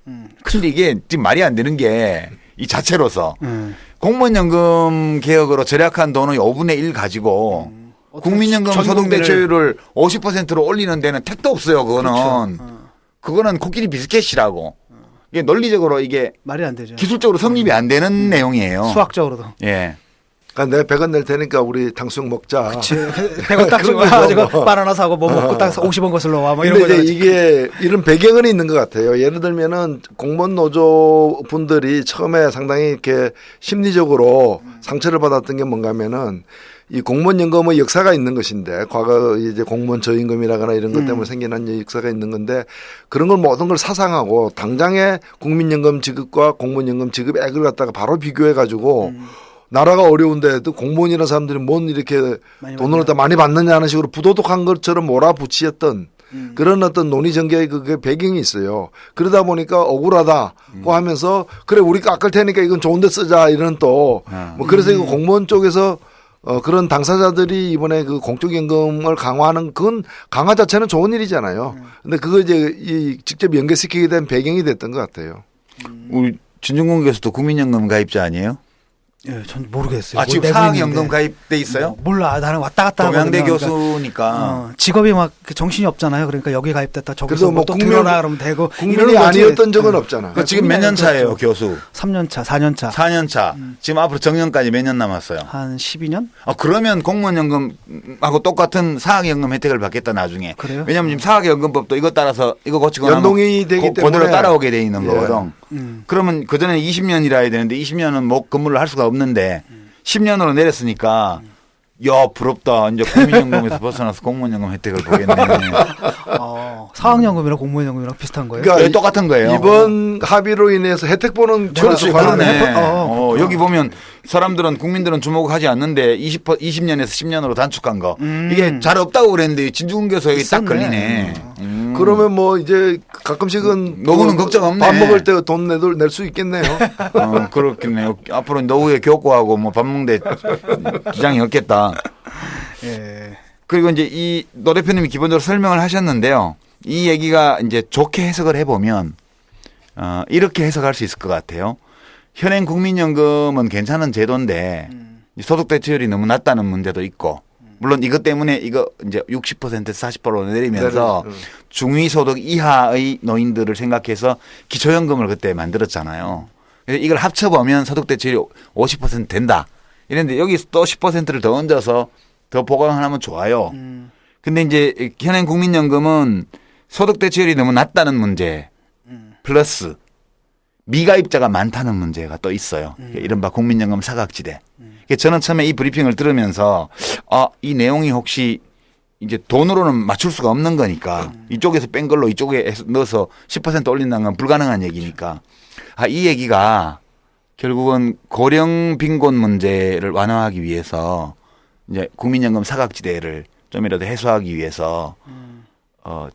근데 이게 지금 말이 안 되는 게 이 자체로서 공무원연금 개혁으로 절약한 돈의 5분의 1 가지고 국민연금 소득 대체율을 50%로 올리는 데는 택도 없어요. 그거는. 그거는 코끼리 비스켓이라고. 이게 논리적으로 이게 말이 안 되죠. 기술적으로 성립이 안 되는 내용이에요. 수학적으로도. 예. 그러니까 내가 100원 낼 테니까 우리 탕수육 먹자. 100원 딱 주고 그런 지금 거죠. 바나나 사고 뭐 먹고 딱 50원 거슬러 와 뭐 이런 근데 거. 이제 이게 이런 배경은 있는 것 같아요. 예를 들면은 공무원 노조 분들이 처음에 상당히 이렇게 심리적으로 상처를 받았던 게 뭔가 하면은 이 공무원 연금의 역사가 있는 것인데 과거 이제 공무원 저임금이라거나 이런 것 때문에 생겨난 역사가 있는 건데 그런 걸 모든 걸 사상하고 당장의 국민연금 지급과 공무원연금 지급액을 갖다가 바로 비교해 가지고 나라가 어려운데도 공무원이라는 사람들이 뭔 이렇게 돈을 다 많이 받느냐 하는 식으로 부도덕한 것처럼 몰아붙이었던 그런 어떤 논의 전개의 그 배경이 있어요. 그러다 보니까 억울하다고 하면서 그래 우리 깎을 테니까 이건 좋은 데 쓰자 이런 또 뭐 그래서 이거 공무원 쪽에서 그런 당사자들이 이번에 그 공적연금을 강화하는 그건 강화 자체는 좋은 일이잖아요. 근데 그거 이제 이 직접 연계시키게 된 배경이 됐던 것 같아요. 우리 진중권 교수도 국민연금 가입자 아니에요? 예, 전 모르겠어요. 아, 지금 사학연금 가입돼 있어요? 몰라. 나는 왔다 갔다 동양대 하거든요. 교수니까. 직업이 막 정신이 없잖아요. 그러니까 여기 가입됐다 저기서 그래서 뭐 또 국민- 들어나 그러면 되고 국민이 아니었던 적은 없잖아. 그 지금 몇 년 차예요, 교수? 3년 차, 4년 차. 4년 차. 지금 앞으로 정년까지 몇 년 남았어요? 한 12년? 그러면 공무원연금하고 똑같은 사학연금 혜택을 받겠다 나중에. 그래요? 왜냐하면 지금 사학연금법도 이거 따라서 이거 고치거나 연동이 되기 그대로 때문에. 따라오게 돼 있는 예. 거거든. 그러면 그 전에 20년이라 해야 되는데 20년은 목 근무를 할 수가 없는데 10년으로 내렸으니까 야 부럽다. 이제 국민연금에서 벗어나서 공무원연금 혜택을 보겠네. 사학연금이랑 공무원연금이랑 비슷한 거예요? 그러니까 네, 똑같은 거예요. 이번 합의로 인해서 혜택 보는 그렇지, 관련해. 그러네. 여기 보면 국민들은 주목하지 않는데 20년에서 10년으로 단축한 거. 이게 잘 없다고 그랬는데 진중근 교수 여기 딱 있었네. 걸리네. 그러면 뭐 이제 가끔씩은 노후는 걱정 없네. 밥 먹을 때 돈 낼 수 있겠네요. 그렇겠네요. 앞으로 노후에 교과하고 뭐 밥 먹는데 지장이 없겠다. 예. 그리고 이제 이 노 대표님이 기본적으로 설명을 하셨는데요. 이 얘기가 이제 좋게 해석을 해보면 이렇게 해석할 수 있을 것 같아요. 현행 국민연금은 괜찮은 제도인데 소득 대체율이 너무 낮다는 문제도 있고 물론 이것 때문에 이거 이제 60%에서 40%로 내리면서 중위소득 이하의 노인들을 생각해서 기초연금을 그때 만들었잖아요. 그래서 이걸 합쳐보면 소득 대체율이 50% 된다. 이랬는데 여기 또 10%를 더 얹어서 더 보강하면 좋아요. 근데 이제 현행 국민연금은 소득 대체율이 너무 낮다는 문제 플러스 미가입자가 많다는 문제가 또 있어요. 이른바 국민연금 사각지대. 저는 처음에 이 브리핑을 들으면서 이 내용이 혹시 이제 돈으로는 맞출 수가 없는 거니까 이쪽에서 뺀 걸로 이쪽에 넣어서 10% 올린다는 건 불가능한 얘기니까 이 얘기가 결국은 고령 빈곤 문제를 완화하기 위해서 이제 국민연금 사각지대를 좀이라도 해소하기 위해서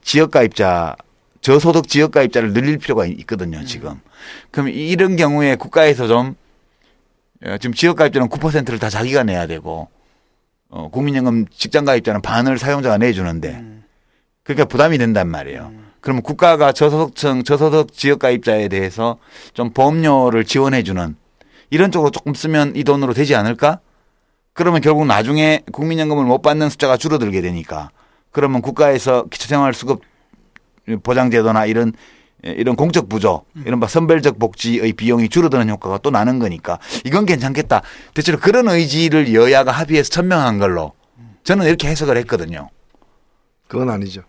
지역가입자 저소득 지역가입자를 늘릴 필요가 있거든요, 지금. 그럼 이런 경우에 국가에서 좀 지금 지역가입자는 9%를 다 자기가 내야 되고 국민연금 직장가입자는 반을 사용자가 내주는데 그러니까 부담이 된단 말이에요. 그러면 국가가 저소득 지역가입자에 대해서 좀 보험료를 지원해 주는 이런 쪽으로 조금 쓰면 이 돈으로 되지 않을까? 그러면 결국 나중에 국민연금을 못 받는 숫자가 줄어들게 되니까 그러면 국가에서 기초생활수급 보장제도나 이런 공적 부조, 이른바 선별적 복지의 비용이 줄어드는 효과가 또 나는 거니까 이건 괜찮겠다. 대체로 그런 의지를 여야가 합의해서 천명한 걸로 저는 이렇게 해석을 했거든요. 그건 아니죠.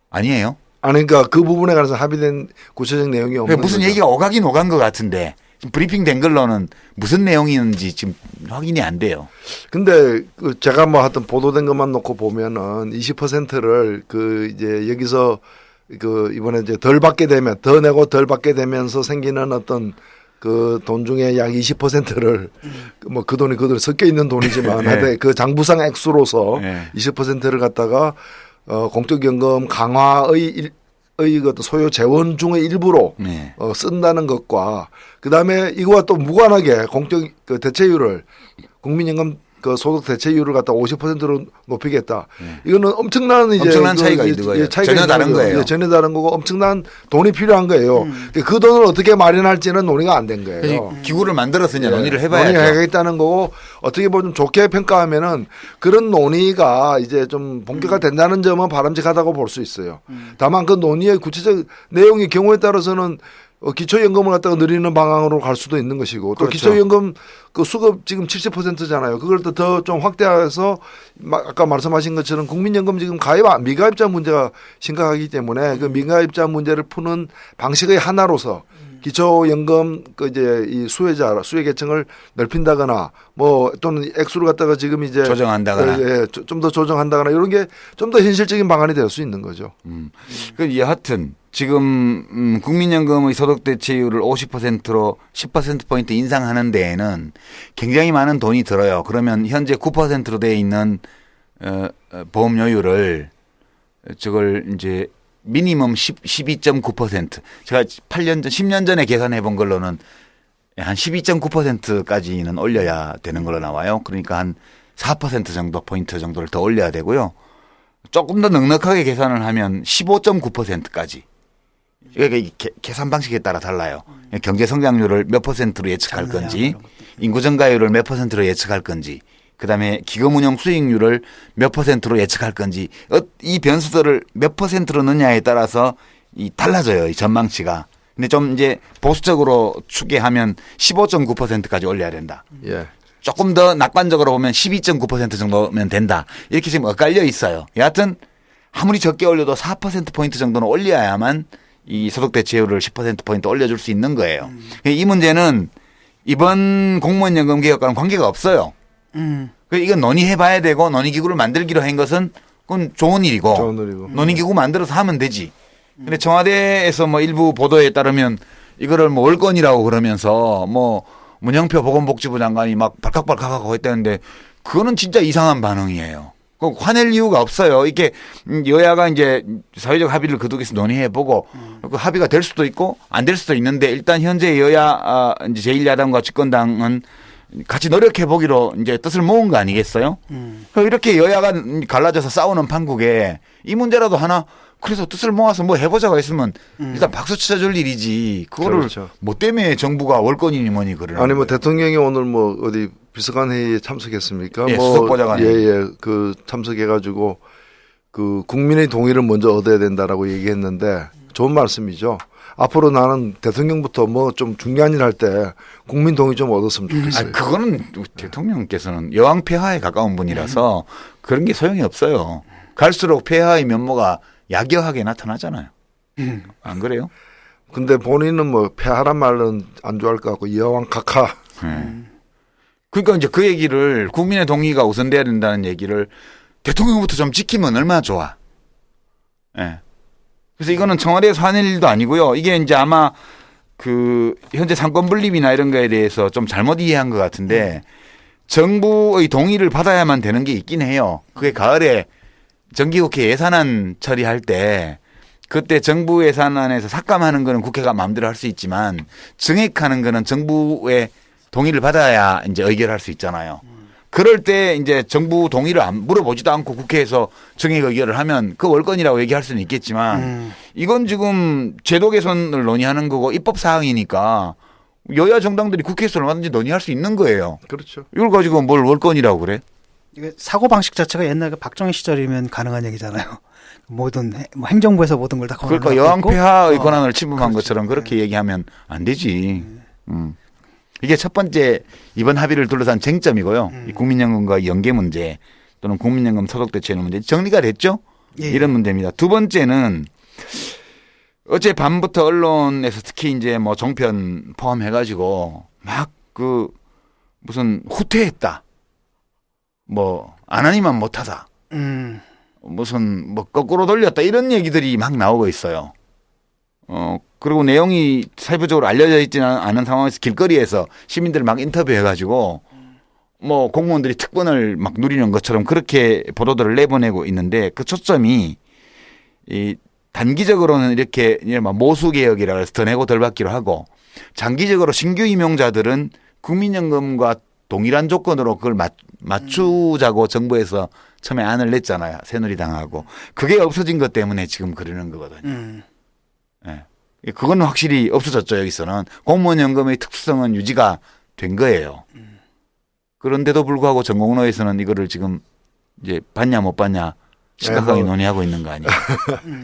아니에요? 아니 그러니까 그 부분에 관해서 합의된 구체적 내용이 없는 무슨 거죠. 얘기가 오가긴 오간 것 같은데 지금 브리핑 된 걸로는 무슨 내용이었는지 지금 확인이 안 돼요. 근데 그 제가 뭐 하여튼 보도된 것만 놓고 보면은 20%를 그 이제 여기서 그 이번에 이제 덜 받게 되면 더 내고 덜 받게 되면서 생기는 어떤 그 돈 중에 약 20%를 뭐 그 돈이 그대로 섞여 있는 돈이지만 네. 하여튼 그 장부상 액수로서 네. 20%를 갖다가 공적연금 강화의 어떤 소요 재원 중의 일부로 네. 쓴다는 것과 그다음에 이거와 또 무관하게 공적 그 대체율을 국민연금 그 소득 대체율을 갖다 50%로 높이겠다. 이거는 엄청난 이제 엄청난 그 차이가 이제 있는 거예요. 차이가 전혀 있는 다른 거예요. 예, 전혀 다른 거고 엄청난 돈이 필요한 거예요. 근데 그 돈을 어떻게 마련할지는 논의가 안 된 거예요. 기구를 만들어서 이제 논의를 논의를 해봐야죠. 해야겠다는 거고 어떻게 보면 좋게 평가하면은 그런 논의가 이제 좀 본격화된다는 점은 바람직하다고 볼 수 있어요. 다만 그 논의의 구체적 내용의 경우에 따라서는 기초연금을 갖다가 늘리는 방향으로 갈 수도 있는 것이고 또 그렇죠. 기초연금 그 수급 지금 70%잖아요. 그걸 더 좀 확대해서 아까 말씀하신 것처럼 국민연금 지금 미가입자 문제가 심각하기 때문에 그 미가입자 문제를 푸는 방식의 하나로서 기초연금 그 이제 이 수혜 계층을 넓힌다거나 뭐 또는 액수를 갖다가 지금 이제 조정한다거나. 좀 더 조정한다거나 이런 게 좀 더 현실적인 방안이 될 수 있는 거죠. 그 여하튼 지금 국민연금의 소득 대체율을 50%로 10%포인트 인상하는 데에는 굉장히 많은 돈이 들어요. 그러면 현재 9%로 돼 있는 보험료율을 저걸 이제 미니멈 12.9%. 제가 8년 전, 10년 전에 계산해 본 걸로는 한 12.9%까지는 올려야 되는 걸로 나와요. 그러니까 한 4% 정도 포인트 정도를 더 올려야 되고요. 조금 더 넉넉하게 계산을 하면 15.9%까지. 이게 계산 방식에 따라 달라요. 경제 성장률을 몇 퍼센트로 예측할 건지, 인구 증가율을 몇 퍼센트로 예측할 건지, 그다음에 기금 운용 수익률을 몇 퍼센트로 예측할 건지, 이 변수들을 몇 퍼센트로 넣냐에 따라서 이 달라져요. 이 전망치가. 근데 좀 이제 보수적으로 추계하면 15.9%까지 올려야 된다. 예. 조금 더 낙관적으로 보면 12.9% 정도면 된다. 이렇게 지금 엇갈려 있어요. 여하튼 아무리 적게 올려도 4%포인트 정도는 올려야만 이 소득 대체율을 10%포인트 올려줄 수 있는 거예요. 이 문제는 이번 공무원 연금 개혁과는 관계가 없어요. 이건 논의해봐야 되고 논의기구를 만들기로 한 것은 그건 좋은 일이고 논의기구 만들어서 하면 되지. 근데 청와대에서 뭐 일부 보도에 따르면 이거를 뭐 월권이라고 그러면서 뭐 문영표 보건복지부 장관이 막 발칵발칵하고 했다는데 그거는 진짜 이상한 반응이에요. 그 화낼 이유가 없어요. 이게 여야가 이제 사회적 합의를 거두기서 논의해보고 그 합의가 될 수도 있고 안 될 수도 있는데 일단 현재 여야 이제 제1야당과 집권당은 같이 노력해보기로 이제 뜻을 모은 거 아니겠어요? 이렇게 여야가 갈라져서 싸우는 판국에 이 문제라도 하나 그래서 뜻을 모아서 뭐 해보자고 했으면 일단 박수 쳐줄 일이지. 그거를 그렇죠. 뭐 때문에 정부가 월권이니 뭐니 그러는 아니 뭐 거예요. 대통령이 오늘 뭐 어디 비서관 회의에 참석했습니까? 예, 뭐 수석보좌관 회의. 예예 그 참석해가지고 그 국민의 동의를 먼저 얻어야 된다라고 얘기했는데 좋은 말씀이죠. 앞으로 나는 대통령부터 뭐 좀 중요한 일 할 때 국민 동의 좀 얻었으면 좋겠어요. 그거는 대통령께서는 여왕 폐하에 가까운 분이라서 그런 게 소용이 없어요. 갈수록 폐하의 면모가 야기하게 나타나잖아요. 안 그래요? 근데 본인은 뭐 폐하란 말은 안 좋아할 것 같고 여왕 각하. 그러니까 이제 그 얘기를 국민의 동의가 우선돼야 된다는 얘기를 대통령부터 좀 지키면 얼마나 좋아. 예. 그래서 이거는 청와대에서 하는 일도 아니고요. 이게 이제 아마 그 현재 상권 분립이나 이런 거에 대해서 좀 잘못 이해한 것 같은데 정부의 동의를 받아야만 되는 게 있긴 해요. 그게 가을에 정기국회 예산안 처리할 때 그때 정부 예산안에서 삭감하는 거는 국회가 마음대로 할 수 있지만 증액하는 거는 정부의 동의를 받아야 이제 의결할 수 있잖아요. 그럴 때 이제 정부 동의를 물어보지도 않고 국회에서 증액 의결을 하면 그 월권이라고 얘기할 수는 있겠지만 이건 지금 제도 개선을 논의하는 거고 입법 사항이니까 여야 정당들이 국회에서 얼마든지 논의할 수 있는 거예요. 그렇죠. 이걸 가지고 뭘 월권이라고 그래? 이게 사고 방식 자체가 옛날 그 박정희 시절이면 가능한 얘기잖아요. 모든 뭐 행정부에서 모든 걸 다 그러니까 여왕 폐하의 권한을 침범한 것처럼 그렇게 얘기하면 안 되지. 이게 첫 번째 이번 합의를 둘러싼 쟁점이고요. 이 국민연금과 연계 문제. 또는 국민연금 소득대체율 문제 정리가 됐죠? 예. 이런 문제입니다. 두 번째는 어제 밤부터 언론에서 특히 이제 뭐 종편 포함해가지고 막 그 무슨 후퇴했다. 뭐 안 하니만 못하다. 무슨 뭐 거꾸로 돌렸다 이런 얘기들이 막 나오고 있어요. 그리고 내용이 세부적으로 알려져 있지는 않은 상황에서 길거리에서 시민들 막 인터뷰해가지고 뭐 공무원들이 특권을 막 누리는 것처럼 그렇게 보도들을 내보내고 있는데 그 초점이 이 단기적으로는 이렇게 모수개혁이라 해서 더 내고 덜 받기로 하고 장기적으로 신규 임용자들은 국민연금과 동일한 조건으로 그걸 맞추자고 정부에서 처음에 안을 냈잖아요. 새누리당하고. 그게 없어진 것 때문에 지금 그러는 거거든요. 네. 그건 확실히 없어졌죠. 여기서는. 공무원연금의 특수성은 유지가 된 거예요. 그런데도 불구하고 전공로에서는 이거를 지금 이제 받냐 못 받냐 심각하게 논의하고 있는 거 아니에요.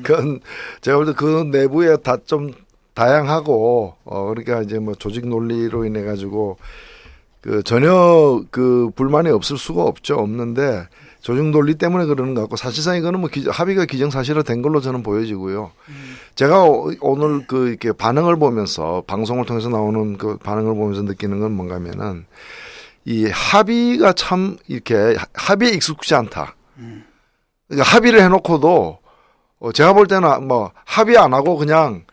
그건 제가 볼 때 그 내부에 다 좀 다양하고 그러니까 이제 뭐 조직 논리로 인해 가지고 그 전혀 그 불만이 없을 수가 없는데 조직 논리 때문에 그러는 것 같고 사실상 이거는 뭐 합의가 기정사실화 된 걸로 저는 보여지고요. 제가 오늘 그 이렇게 반응을 보면서 방송을 통해서 나오는 그 반응을 보면서 느끼는 건 뭔가면은 이 합의가 참 이렇게 합의에 익숙지 않다. 그러니까 합의를 해놓고도 제가 볼 때는 뭐 합의 안 하고 그냥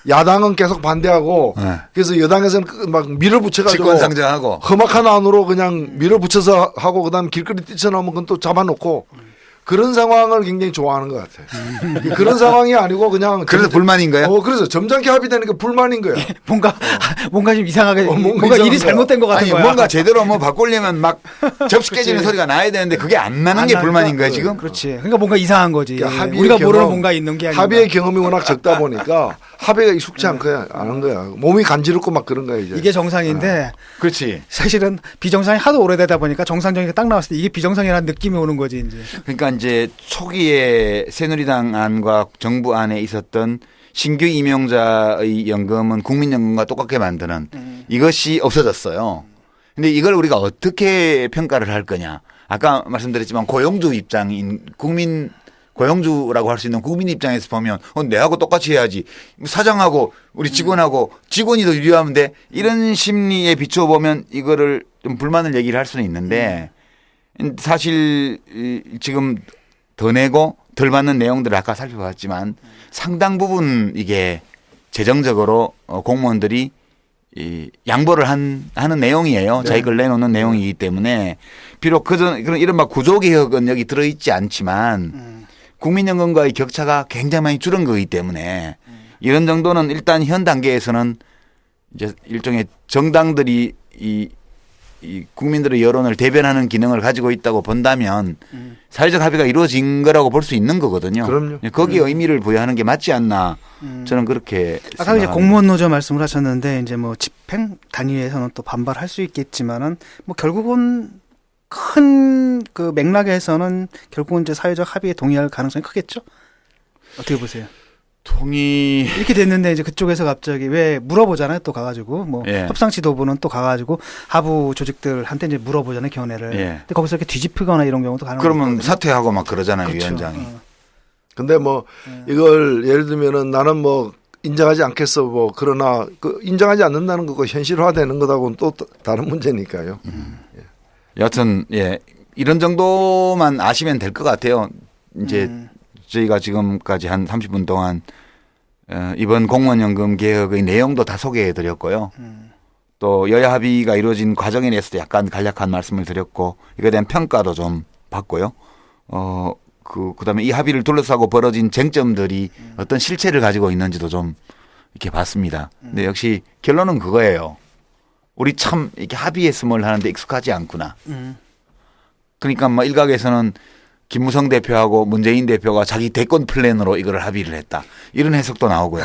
야당은 계속 반대하고 네. 그래서 여당에서는 막 밀어붙여가지고 직권상정하고 험악한 안으로 그냥 밀어붙여서 하고 그다음 길거리 뛰쳐나오면 그건 또 잡아놓고 그런 상황을 굉장히 좋아하는 것 같아요. 그런 상황이 아니고 그냥 그래서 불만인 거예요? 그래서 점잖게 합의되는 게 불만인 거야. 뭔가 좀 이상하게 뭔가 이상한 일이 거야. 잘못된 것 같은 아니 거야. 뭔가 제대로 뭐 바꾸려면 막 접시 깨지는 소리가 나야 되는데 그게 안 나는 안 게 나니까? 불만인 거야 지금? 그렇지. 그러니까 뭔가 이상한 거지. 그러니까 합의의 우리가 모르는 경험, 뭔가 있는 게 아니라. 합의의 경험이 워낙 적다 보니까 합의가 익숙치 않은 거야. 몸이 간지럽고 막 그런 거야 이제. 이게 정상인데 그렇지. 사실은 비정상이 하도 오래되다 보니까 정상적인 게 딱 나왔을 때 이게 비정상이라는 느낌이 오는 거지 이제. 그러니까 이제 초기에 새누리당 안과 정부 안에 있었던 신규 임용자의 연금은 국민연금과 똑같게 만드는 이것이 없어졌어요. 근데 이걸 우리가 어떻게 평가를 할 거냐. 아까 말씀드렸지만 고용주 입장인 고용주라고 할 수 있는 국민 입장에서 보면 내하고 똑같이 해야지. 사장하고 우리 직원하고 직원이 더 유리하면 돼. 이런 심리에 비추어 보면 이거를 좀 불만을 얘기를 할 수는 있는데 사실 지금 더 내고 덜 받는 내용들을 아까 살펴봤지만 상당 부분 이게 재정적으로 공무원들이 이 양보를 하는 내용이에요. 네. 자기걸 내놓는 내용이기 때문에 비록 그런 이른바 구조개혁은 여기 들어있지 않지만 국민연금과의 격차가 굉장히 많이 줄은 거기 때문에 이런 정도는 일단 현 단계에서는 이제 일종의 정당들이 이 국민들의 여론을 대변하는 기능을 가지고 있다고 본다면 사회적 합의가 이루어진 거라고 볼 수 있는 거거든요. 그럼요. 거기에 의미를 부여하는 게 맞지 않나 저는 그렇게 아까 이제 생각합니다. 공무원 노조 말씀을 하셨는데 이제 뭐 집행 단위에서는 또 반발할 수 있겠지만은 뭐 결국은 큰 그 맥락에서는 결국은 이제 사회적 합의에 동의할 가능성이 크겠죠. 어떻게 보세요? 동의 이렇게 됐는데 이제 그쪽에서 갑자기 왜 물어보잖아요. 또 가가지고 뭐 예. 협상 지도부는 또 가가지고 하부 조직들한테 이제 물어보잖아요. 견해를. 예. 근데 거기서 이렇게 뒤집히거나 이런 경우도 가능해요. 그러면 사퇴하고 막 그러잖아요. 그렇죠. 위원장이. 근데 뭐 이걸 예를 들면은 나는 뭐 인정하지 않겠어 뭐 그러나 그 인정하지 않는다는 거고 현실화되는 거하고는 또 다른 문제니까요. 여하튼 예 이런 정도만 아시면 될 것 같아요. 이제 저희가 지금까지 한 30분 동안 이번 공무원연금 개혁의 내용도 다 소개해드렸고요. 또 여야 합의가 이루어진 과정에 대해서도 약간 간략한 말씀을 드렸고 이거에 대한 평가도 좀 받고요. 그다음에 이 합의를 둘러싸고 벌어진 쟁점들이 어떤 실체를 가지고 있는지도 좀 이렇게 봤습니다. 근데 역시 결론은 그거예요. 우리 참 이렇게 합의했음을 하는데 익숙하지 않구나. 그러니까 뭐 일각에서는 김무성 대표하고 문재인 대표가 자기 대권 플랜으로 이걸 합의를 했다. 이런 해석도 나오고요.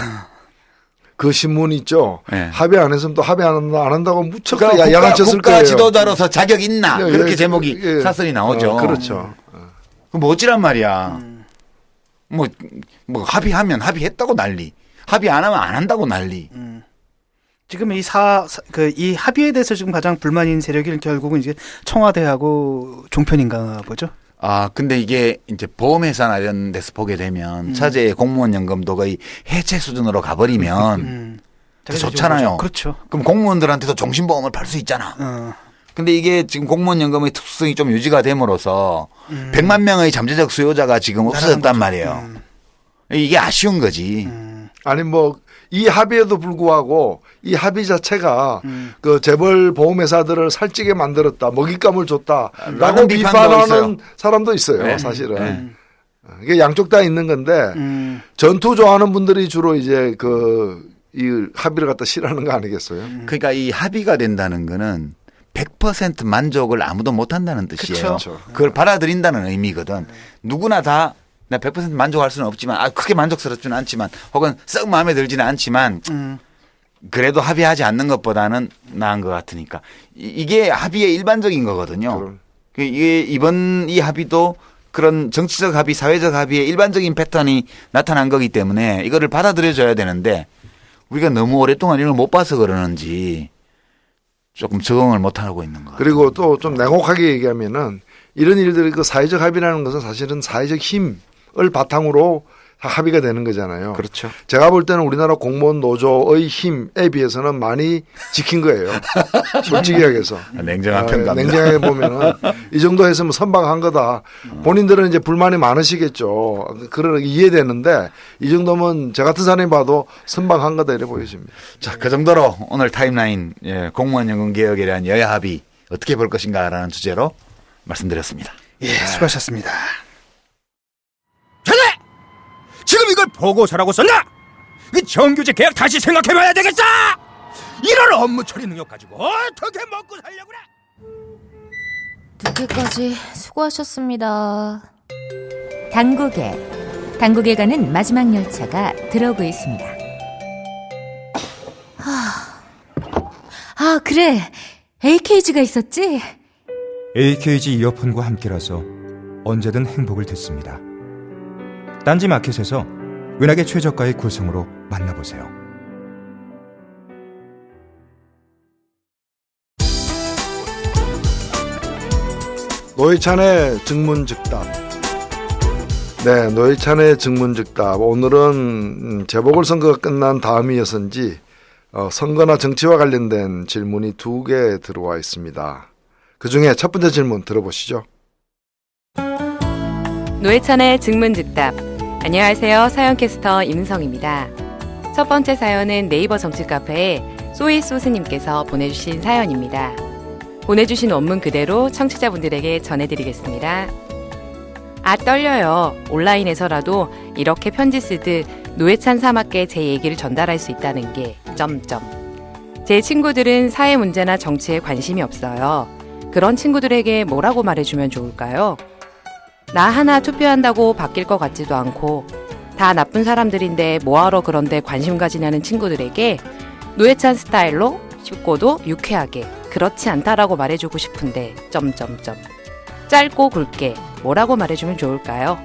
그 신문 있죠. 네. 합의 안 했으면 또 합의 안 한다고 무척 그러니까 야단쳤을 국가 거예요. 지도자로서 자격 있나 예, 그렇게 예, 제목이 예. 사설이 나오죠. 그렇죠. 그럼 어찌란 말이야. 뭐 합의하면 합의했다고 난리. 합의 안 하면 안 한다고 난리. 지금 이 합의에 대해서 지금 가장 불만인 세력이 결국은 이제 청와대하고 종편인가 보죠. 근데 이게 이제 보험회사나 이런 데서 보게 되면 차제의 공무원 연금도 거의 해체 수준으로 가버리면 더 좋잖아요. 그렇죠. 그럼 공무원들한테도 종신보험을 팔 수 있잖아. 근데 이게 지금 공무원 연금의 특수성이 좀 유지가 됨으로써 100만 명의 잠재적 수요자가 지금 없어졌단 말이에요. 이게 아쉬운 거지. 아니 뭐 이 합의에도 불구하고 이 합의 자체가 그 재벌 보험회사들을 살찌게 만들었다, 먹잇감을 줬다라고 비판하는 사람도 있어요. 네. 사실은 네. 이게 양쪽 다 있는 건데 전투 좋아하는 분들이 주로 이제 이 합의를 갖다 싫어하는 거 아니겠어요? 그러니까 이 합의가 된다는 거는 100% 만족을 아무도 못 한다는 뜻이에요. 그쵸. 그걸 받아들인다는 의미거든. 누구나 다 100% 만족할 수는 없지만 크게 만족스럽지는 않지만 혹은 썩 마음에 들지는 않지만 그래도 합의하지 않는 것보다는 나은 것 같으니까 이게 합의의 일반적인 거거든요. 그럼. 이게 이번 이 합의도 그런 정치적 합의, 사회적 합의의 일반적인 패턴이 나타난 거기 때문에 이거를 받아들여줘야 되는데 우리가 너무 오랫동안 이걸 못 봐서 그러는지 조금 적응을 못 하고 있는 것 같아요. 그리고 또 좀 냉혹하게 얘기하면은 이런 일들이 그 사회적 합의라는 것은 사실은 사회적 힘을 바탕으로 합의가 되는 거잖아요. 그렇죠. 제가 볼 때는 우리나라 공무원 노조의 힘에 비해서는 많이 지킨 거예요. 솔직히 얘기해서. 냉정한 평가입니다. 냉정하게 보면은 이 정도 했으면 선방한 거다. 본인들은 이제 불만이 많으시겠죠. 그런 이해되는데 이 정도면 저 같은 사람이 봐도 선방한 거다 이래 보여집니다. 자, 그 정도로 오늘 타임라인 공무원 연금 개혁에 대한 여야 합의 어떻게 볼 것인가라는 주제로 말씀드렸습니다. 예, 수고하셨습니다. 자네! 지금 이걸 보고 서라고 썼나? 이 정규직 계약 다시 생각해봐야 되겠어! 이런 업무 처리 능력 가지고 어떻게 먹고 살려고 그래? 늦게까지 수고하셨습니다. 당국에 가는 마지막 열차가 들어오고 있습니다. 아, 그래. AKG가 있었지? AKG 이어폰과 함께라서 언제든 행복을 듣습니다. 딴지 마켓에서 은하계 최저가의 구성으로 만나보세요. 노회찬의 증문즉답. 네, 노회찬의 증문즉답. 오늘은 재보궐선거가 끝난 다음이어서인지 선거나 정치와 관련된 질문이 2개 들어와 있습니다. 그중에 첫 번째 질문 들어보시죠. 노회찬의 증문즉답. 안녕하세요. 사연캐스터 임은성입니다. 첫 번째 사연은 네이버 정치 카페에 소이소스님께서 보내주신 사연입니다. 보내주신 원문 그대로 청취자분들에게 전해드리겠습니다. 아, 떨려요. 온라인에서라도 이렇게 편지 쓰듯 노회찬 사막께 제 얘기를 전달할 수 있다는 게 점점. 제 친구들은 사회 문제나 정치에 관심이 없어요. 그런 친구들에게 뭐라고 말해주면 좋을까요? 나 하나 투표한다고 바뀔 것 같지도 않고 다 나쁜 사람들인데 뭐하러 그런데 관심 가지냐는 친구들에게 노회찬 스타일로 쉽고도 유쾌하게 그렇지 않다라고 말해주고 싶은데 점점점. 짧고 굵게 뭐라고 말해주면 좋을까요?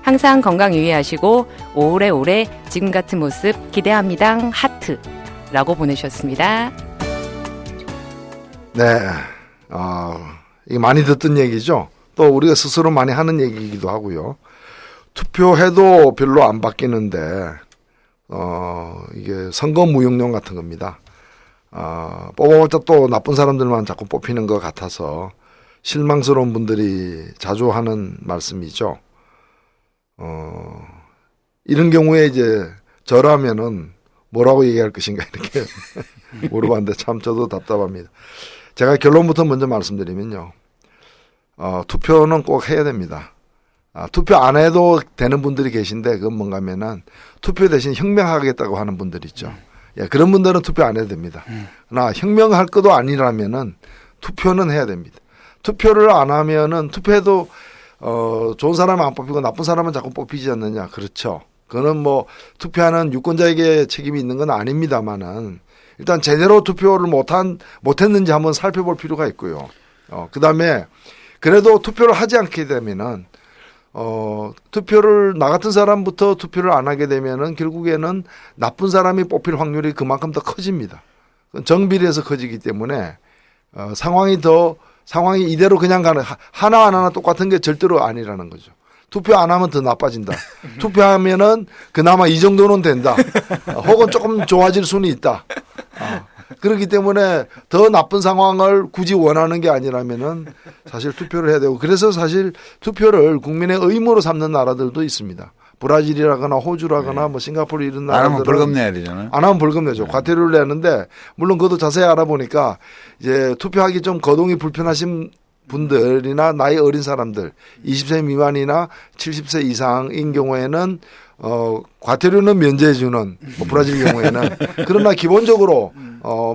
항상 건강 유의하시고 오래오래 지금 같은 모습 기대합니다. 하트 라고 보내주셨습니다. 네, 이게 많이 듣던 얘기죠. 또 우리가 스스로 많이 하는 얘기이기도 하고요. 투표해도 별로 안 바뀌는데 이게 선거 무용론 같은 겁니다. 뽑아봤자 또 나쁜 사람들만 자꾸 뽑히는 것 같아서 실망스러운 분들이 자주 하는 말씀이죠. 이런 경우에 이제 저라면은 뭐라고 얘기할 것인가 이렇게 물어봤는데 참 저도 답답합니다. 제가 결론부터 먼저 말씀드리면요. 투표는 꼭 해야 됩니다. 투표 안 해도 되는 분들이 계신데 그건 뭔가 하면은 투표 대신 혁명하겠다고 하는 분들 있죠. 예, 그런 분들은 투표 안 해도 됩니다. 그러나 혁명할 것도 아니라면은 투표는 해야 됩니다. 투표를 안 하면은 투표해도 좋은 사람은 안 뽑히고 나쁜 사람은 자꾸 뽑히지 않느냐. 그렇죠. 그거는 뭐 투표하는 유권자에게 책임이 있는 건 아닙니다만은 일단 제대로 투표를 못했는지 한번 살펴볼 필요가 있고요. 그다음에 그래도 투표를 하지 않게 되면은 투표를 나 같은 사람부터 투표를 안 하게 되면은 결국에는 나쁜 사람이 뽑힐 확률이 그만큼 더 커집니다. 정비례해서 커지기 때문에 상황이 더 상황이 이대로 그냥 가는 하나하나 똑같은 게 절대로 아니라는 거죠. 투표 안 하면 더 나빠진다. 투표하면은 그나마 이 정도는 된다. 혹은 조금 좋아질 수는 있다. 그렇기 때문에 더 나쁜 상황을 굳이 원하는 게 아니라면은 사실 투표를 해야 되고, 그래서 사실 투표를 국민의 의무로 삼는 나라들도 있습니다. 브라질이라거나 호주라거나 뭐 싱가포르 이런 나라들은 안 하면 벌금 내야 되잖아요. 안 하면 벌금 내죠. 과태료를 내는데, 물론 그것도 자세히 알아보니까 이제 투표하기 좀 거동이 불편하신 분들이나 나이 어린 사람들 20세 미만이나 70세 이상인 경우에는 과태료는 면제해 주는 뭐 브라질 경우에는 그러나 기본적으로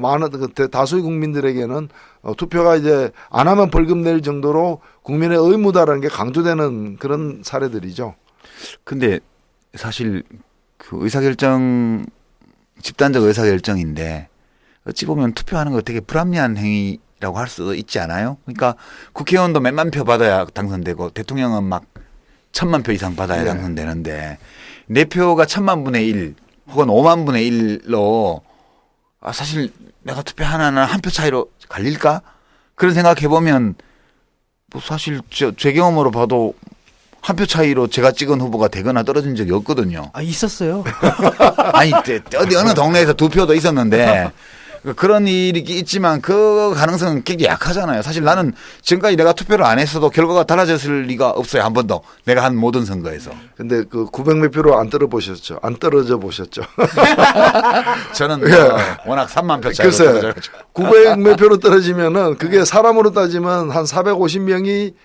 많은 다수의 국민들에게는 투표가 이제 안 하면 벌금 낼 정도로 국민의 의무다라는 게 강조되는 그런 사례들이죠. 근데 사실 그 의사결정 집단적 의사결정인데 어찌 보면 투표하는 거 되게 불합리한 행위라고 할 수도 있지 않아요? 그러니까 국회의원도 몇만 표 받아야 당선되고 대통령은 막 1,000만 표 이상 받아야 당선되는데 내 표가 1,000만 분의 1 혹은 5만 분의 1로 사실 내가 투표 하나는 한 표 차이로 갈릴까? 그런 생각해 보면 뭐 사실 제 경험으로 봐도 한 표 차이로 제가 찍은 후보가 되거나 떨어진 적이 없거든요. 있었어요. 아니, 어디 어느 동네에서 2표도 있었는데 그런 일이 있지만 그 가능성은 굉장히 약하잖아요. 사실 나는 지금까지 내가 투표를 안 했어도 결과가 달라졌을 리가 없어요. 한 번도. 내가 한 모든 선거에서. 근데 그 900몇 표로 안 떨어보셨죠? 안 떨어져 보셨죠? 저는 워낙 3만 표 차이로 글쎄, 떨어져가지고. 900몇 표로 떨어지면은 그게 사람으로 따지면 한 450명이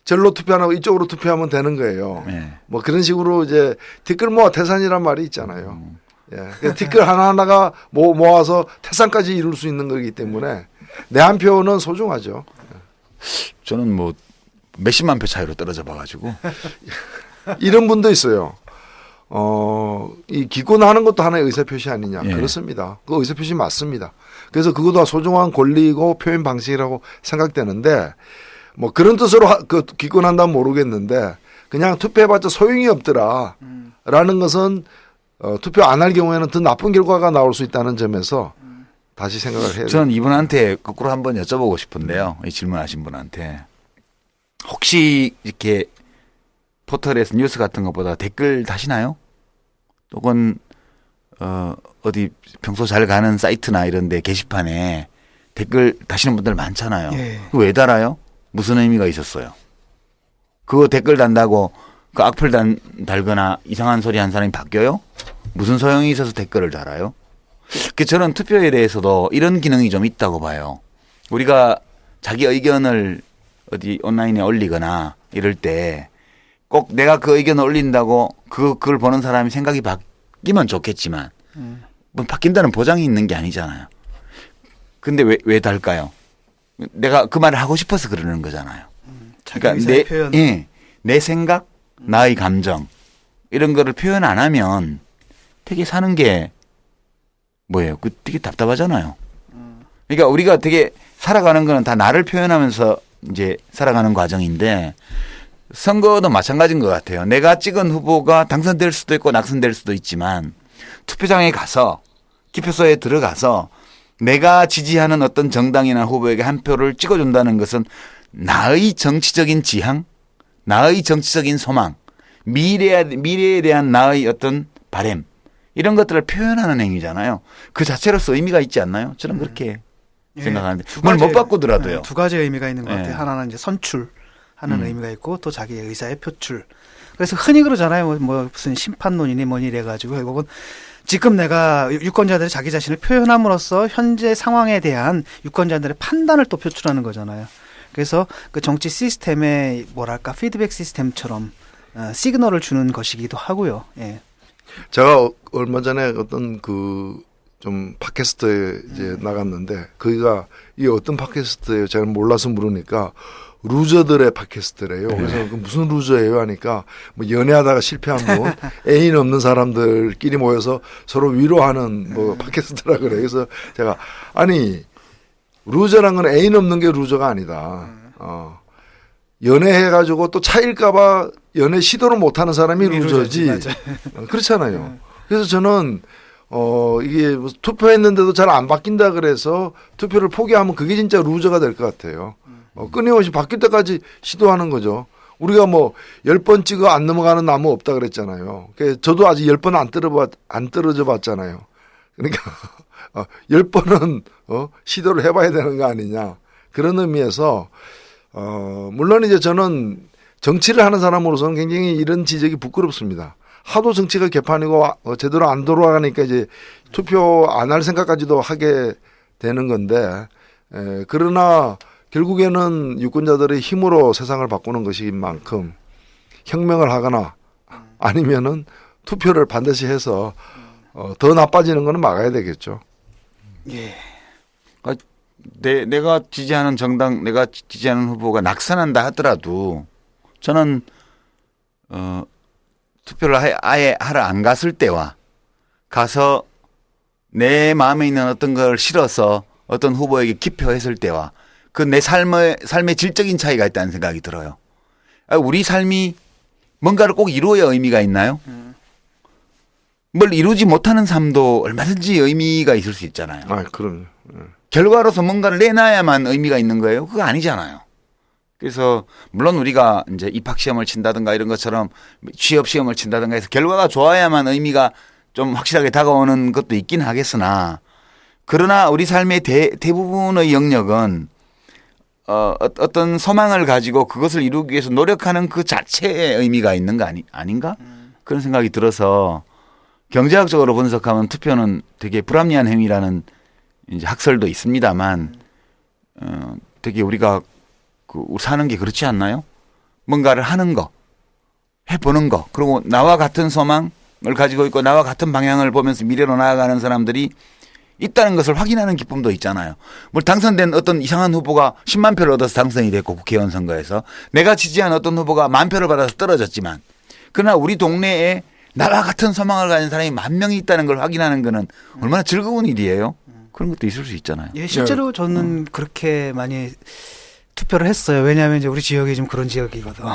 절로 투표하고 이쪽으로 투표하면 되는 거예요. 네. 뭐 그런 식으로 이제 티끌 모아 태산이란 말이 있잖아요. 예. 티끌 하나하나가 모아서 태산까지 이룰 수 있는 거기 때문에 내 한 표는 소중하죠. 저는 뭐 몇십만 표 차이로 떨어져 봐가지고. 이런 분도 있어요. 이 기권하는 것도 하나의 의사표시 아니냐. 예. 그렇습니다. 그 의사표시 맞습니다. 그래서 그것도 소중한 권리이고 표현 방식이라고 생각되는데 뭐 그런 뜻으로 그 기권한다면 모르겠는데 그냥 투표해봤자 소용이 없더라라는 것은 투표 안 할 경우에는 더 나쁜 결과가 나올 수 있다는 점에서 다시 생각을 해야 돼요. 저는 이분한테 거꾸로 한번 여쭤보고 싶은데요. 이 질문하신 분한테 혹시 이렇게 포털에서 뉴스 같은 것보다 댓글 다시나요? 혹은 어디 평소 잘 가는 사이트나 이런 데 게시판에 댓글 다시는 분들 많잖아요. 예. 그거 왜 달아요? 무슨 의미가 있었어요? 그거 댓글 단다고 그 악플 달거나 이상한 소리 한 사람이 바뀌어요? 무슨 소용이 있어서 댓글을 달아요? 저는 투표에 대해서도 이런 기능이 좀 있다고 봐요. 우리가 자기 의견을 어디 온라인에 올리거나 이럴 때 꼭 내가 그 의견을 올린다고 그걸 보는 사람이 생각이 바뀌면 좋겠지만 뭐 바뀐다는 보장이 있는 게 아니잖아요. 근데 왜 달까요? 내가 그 말을 하고 싶어서 그러는 거잖아요. 그러니까 내 생각, 나의 감정 이런 거를 표현 안 하면 되게 사는 게 뭐예요? 그 되게 답답하잖아요. 그러니까 우리가 되게 살아가는 거는 다 나를 표현하면서 이제 살아가는 과정인데 선거도 마찬가지인 것 같아요. 내가 찍은 후보가 당선될 수도 있고 낙선될 수도 있지만 투표장에 가서 기표소에 들어가서 내가 지지하는 어떤 정당이나 후보에게 한 표를 찍어준다는 것은 나의 정치적인 지향, 나의 정치적인 소망, 미래에 대한 나의 어떤 바람 이런 것들을 표현하는 행위잖아요. 그 자체로서 의미가 있지 않나요? 저는 그렇게 생각하는데 뭘 못 바꾸더라도요. 두 가지 의미가 있는 것 같아요. 네. 하나는 이제 선출하는 의미가 있고 또 자기의 의사의 표출. 그래서 흔히 그러잖아요. 뭐 무슨 심판론이니 뭐니 이래가지고 결국은 지금 내가 유권자들이 자기 자신을 표현함으로써 현재 상황에 대한 유권자들의 판단을 또 표출하는 거잖아요. 그래서 그 정치 시스템의 뭐랄까 피드백 시스템처럼 시그널을 주는 것이기도 하고요. 예. 제가 얼마 전에 어떤 그 좀 팟캐스트에 이제 나갔는데 거기가 이게 어떤 팟캐스트예요? 제가 몰라서 물으니까 루저들의 팟캐스트래요. 그래서 그 무슨 루저예요? 하니까 뭐 연애하다가 실패한 분, 애인 없는 사람들끼리 모여서 서로 위로하는 뭐 팟캐스트라 그래요. 그래서 제가 아니 루저란 건 애인 없는 게 루저가 아니다. 연애해가지고 또 차일까봐 연애 시도를 못하는 사람이 루저지. 그렇잖아요. 그래서 저는 이게 투표했는데도 잘 안 바뀐다 그래서 투표를 포기하면 그게 진짜 루저가 될 것 같아요. 끊임없이 바뀔 때까지 시도하는 거죠. 우리가 뭐 10번 찍어 안 넘어가는 나무 없다 그랬잖아요. 저도 아직 10번 안 떨어져 봤잖아요. 그러니까 10번은 시도를 해봐야 되는 거 아니냐. 그런 의미에서 물론 이제 저는 정치를 하는 사람으로서는 굉장히 이런 지적이 부끄럽습니다. 하도 정치가 개판이고 제대로 안 돌아가니까 이제 투표 안 할 생각까지도 하게 되는 건데 그러나 결국에는 유권자들의 힘으로 세상을 바꾸는 것인 만큼 혁명을 하거나 아니면은 투표를 반드시 해서 더 나빠지는 거는 막아야 되겠죠. 예. 내가 지지하는 정당, 내가 지지하는 후보가 낙선한다 하더라도 저는 투표를 아예 하러 안 갔을 때와 가서 내 마음에 있는 어떤 걸 실어서 어떤 후보에게 기표했을 때와 그 내 삶의 질적인 차이가 있다는 생각이 들어요. 우리 삶이 뭔가를 꼭 이루어야 의미가 있나요? 뭘 이루지 못하는 삶도 얼마든지 의미가 있을 수 있잖아요. 그럼요. 결과로서 뭔가를 내놔야만 의미가 있는 거예요? 그거 아니잖아요. 그래서 물론 우리가 이제 입학 시험을 친다든가 이런 것처럼 취업 시험을 친다든가 해서 결과가 좋아야만 의미가 좀 확실하게 다가오는 것도 있긴 하겠으나 그러나 우리 삶의 대부분의 영역은 어떤 소망을 가지고 그것을 이루기 위해서 노력하는 그 자체에 의미가 있는 거 아닌가? 그런 생각이 들어서 경제학적으로 분석하면 투표는 되게 불합리한 행위라는 이제 학설도 있습니다만 되게 우리가 사는 게 그렇지 않나요? 뭔가를 하는 거, 해보는 거, 그리고 나와 같은 소망을 가지고 있고 나와 같은 방향을 보면서 미래로 나아가는 사람들이 있다는 것을 확인하는 기쁨도 있잖아요. 뭐 당선된 어떤 이상한 후보가 10만 표를 얻어서 당선이 됐고 국회의원 선거에서 내가 지지한 어떤 후보가 10,000표를 받아서 떨어졌지만 그러나 우리 동네에 나와 같은 소망을 가진 사람이 10,000명이 있다는 걸 확인하는 거는 얼마나 즐거운 일이에요. 그런 것도 있을 수 있잖아요. 예, 실제로 저는 그렇게 많이 투표를 했어요. 왜냐하면 이제 우리 지역이 좀 그런 지역이거든.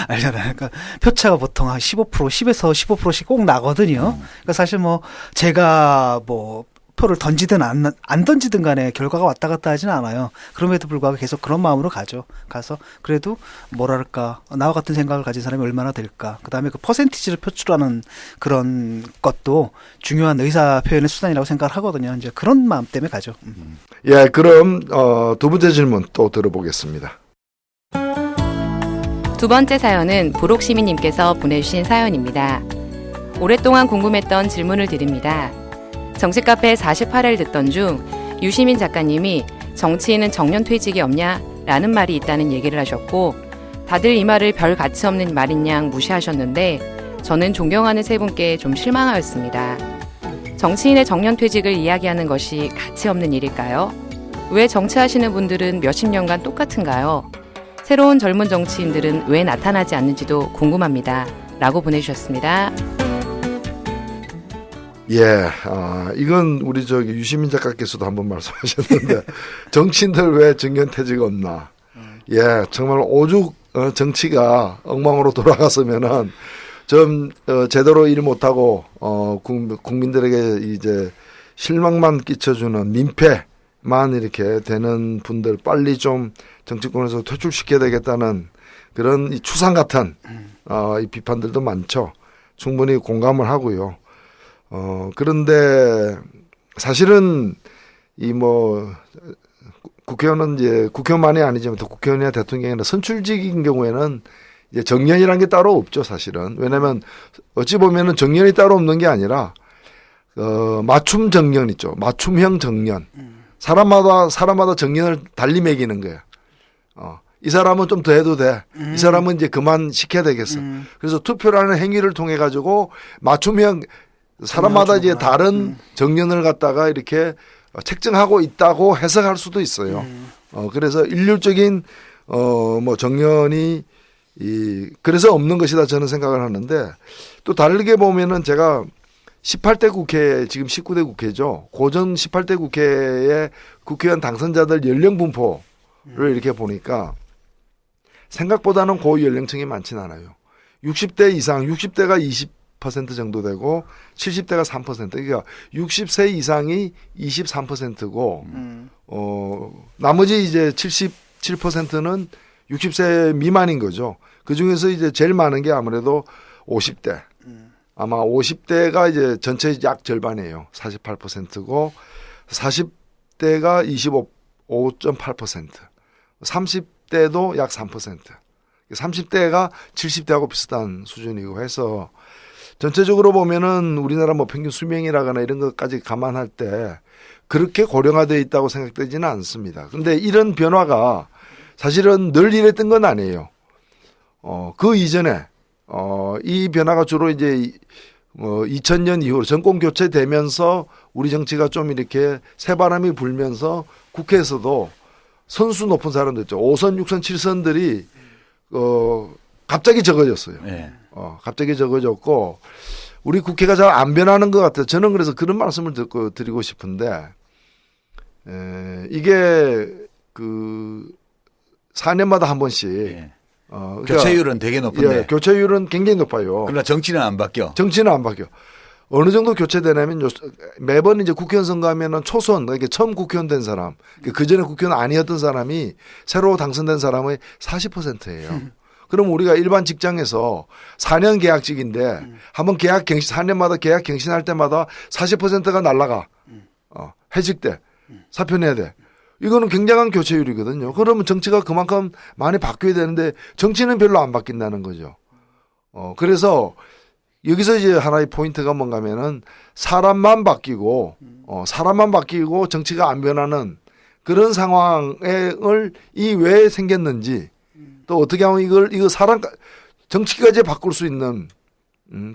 알잖아요. 그러니까 표차가 보통 한 15%, 10에서 15%씩 꼭 나거든요. 그러니까 사실 뭐 제가 뭐 표를 던지든 안 던지든 간에 결과가 왔다 갔다 하지는 않아요. 그럼에도 불구하고 계속 그런 마음으로 가죠. 가서 그래도 뭐랄까 나와 같은 생각을 가진 사람이 얼마나 될까. 그다음에 그 퍼센티지를 표출하는 그런 것도 중요한 의사 표현의 수단이라고 생각을 하거든요. 이제 그런 마음 때문에 가죠. 예, 그럼 두 번째 질문 또 들어보겠습니다. 두 번째 사연은 부록시민님께서 보내주신 사연입니다. 오랫동안 궁금했던 질문을 드립니다. 정치카페 48회를 듣던 중 유시민 작가님이 정치인은 정년퇴직이 없냐? 라는 말이 있다는 얘기를 하셨고 다들 이 말을 별 가치 없는 말인 양 무시하셨는데 저는 존경하는 세 분께 좀 실망하였습니다. 정치인의 정년퇴직을 이야기하는 것이 가치 없는 일일까요? 왜 정치하시는 분들은 몇십 년간 똑같은가요? 새로운 젊은 정치인들은 왜 나타나지 않는지도 궁금합니다. 라고 보내주셨습니다. 예, 이건 우리 유시민 작가께서도 한번 말씀하셨는데 정치인들 왜 정년퇴직 없나? 예, 정말 오죽 정치가 엉망으로 돌아갔으면은 좀 제대로 일 못하고 국민들에게 이제 실망만 끼쳐주는 민폐만 이렇게 되는 분들 빨리 좀 정치권에서 퇴출시켜야 되겠다는 그런 이 추상 같은 이 비판들도 많죠. 충분히 공감을 하고요. 그런데 사실은 국회의원은 이제 국회의원만이 아니지만 또 국회의원이나 대통령이나 선출직인 경우에는 이제 정년이라는 게 따로 없죠, 사실은. 왜냐하면 어찌 보면은 정년이 따로 없는 게 아니라 맞춤 정년 있죠. 맞춤형 정년. 사람마다 정년을 달리 매기는 거예요. 이 사람은 좀 더 해도 돼. 이 사람은 이제 그만 시켜야 되겠어. 그래서 투표라는 행위를 통해 가지고 맞춤형 사람마다 이제 다른 정년을 갖다가 이렇게 책정하고 있다고 해석할 수도 있어요. 그래서 일률적인 정년이 그래서 없는 것이다 저는 생각을 하는데 또 다르게 보면은 제가 18대 국회 지금 19대 국회죠. 고전 18대 국회의 국회의원 당선자들 연령 분포를 이렇게 보니까 생각보다는 고위 연령층이 많지는 않아요. 60대 이상, 60대가 20% 정도 되고 70대가 3%. 그러니까 60세 이상이 23%고 나머지 이제 70 47%는 60세 미만인 거죠. 그 중에서 이제 제일 많은 게 아무래도 50대. 아마 50대가 이제 전체 약 절반이에요. 48%고 40대가 25.8%. 30대도 약 3%. 30대가 70대하고 비슷한 수준이고 해서 전체적으로 보면은 우리나라 뭐 평균 수명이라거나 이런 것까지 감안할 때 그렇게 고령화되어 있다고 생각되지는 않습니다. 근데 이런 변화가 사실은 늘 이랬던 건 아니에요. 그 이전에 이 변화가 주로 이제 2000년 이후로 정권 교체되면서 우리 정치가 좀 이렇게 새바람이 불면서 국회에서도 선수 높은 사람들 있죠. 5선, 6선, 7선들이 갑자기 적어졌어요. 네. 갑자기 적어졌고 우리 국회가 잘 안 변하는 것 같아요. 저는 그래서 그런 말씀을 드리고 싶은데 이게 그 4년마다 한 번씩 예. 그러니까 교체율은 되게 높은데. 예, 교체율은 굉장히 높아요. 그러나 정치는 안 바뀌어. 정치는 안 바뀌어. 어느 정도 교체되냐면 매번 이제 국회의원 선거하면은 초선, 그러니까 처음 국회의원 된 사람, 그 전에 국회의원 아니었던 사람이 새로 당선된 사람의 40%예요. 그럼 우리가 일반 직장에서 4년 계약직인데 한번 계약 갱신 4년마다 계약 갱신할 때마다 40%가 날라가. 해직돼. 사표 내야 돼. 이거는 굉장한 교체율이거든요. 그러면 정치가 그만큼 많이 바뀌어야 되는데 정치는 별로 안 바뀐다는 거죠. 그래서 여기서 이제 하나의 포인트가 뭔가 하면은 사람만 바뀌고 정치가 안 변하는 그런 상황을 이 왜 생겼는지 또 어떻게 하면 이거 정치까지 바꿀 수 있는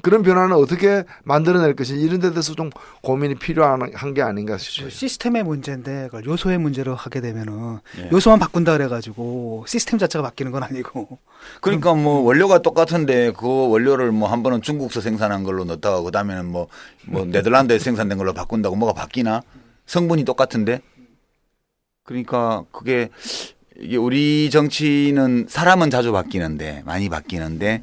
그런 변화는 어떻게 만들어낼 것인지 이런 데 대해서 좀 고민이 필요한 게 아닌가 싶어요. 시스템의 문제인데 그걸 요소의 문제로 하게 되면은 예. 요소만 바꾼다 그래가지고 시스템 자체가 바뀌는 건 아니고. 그러니까 뭐 원료가 똑같은데 그 원료를 뭐 한 번은 중국서 생산한 걸로 넣었다가 그다음에는 뭐 네덜란드에서 생산된 걸로 바꾼다고 뭐가 바뀌나? 성분이 똑같은데. 그러니까 그게 이게 우리 정치는 사람은 자주 바뀌는데 많이 바뀌는데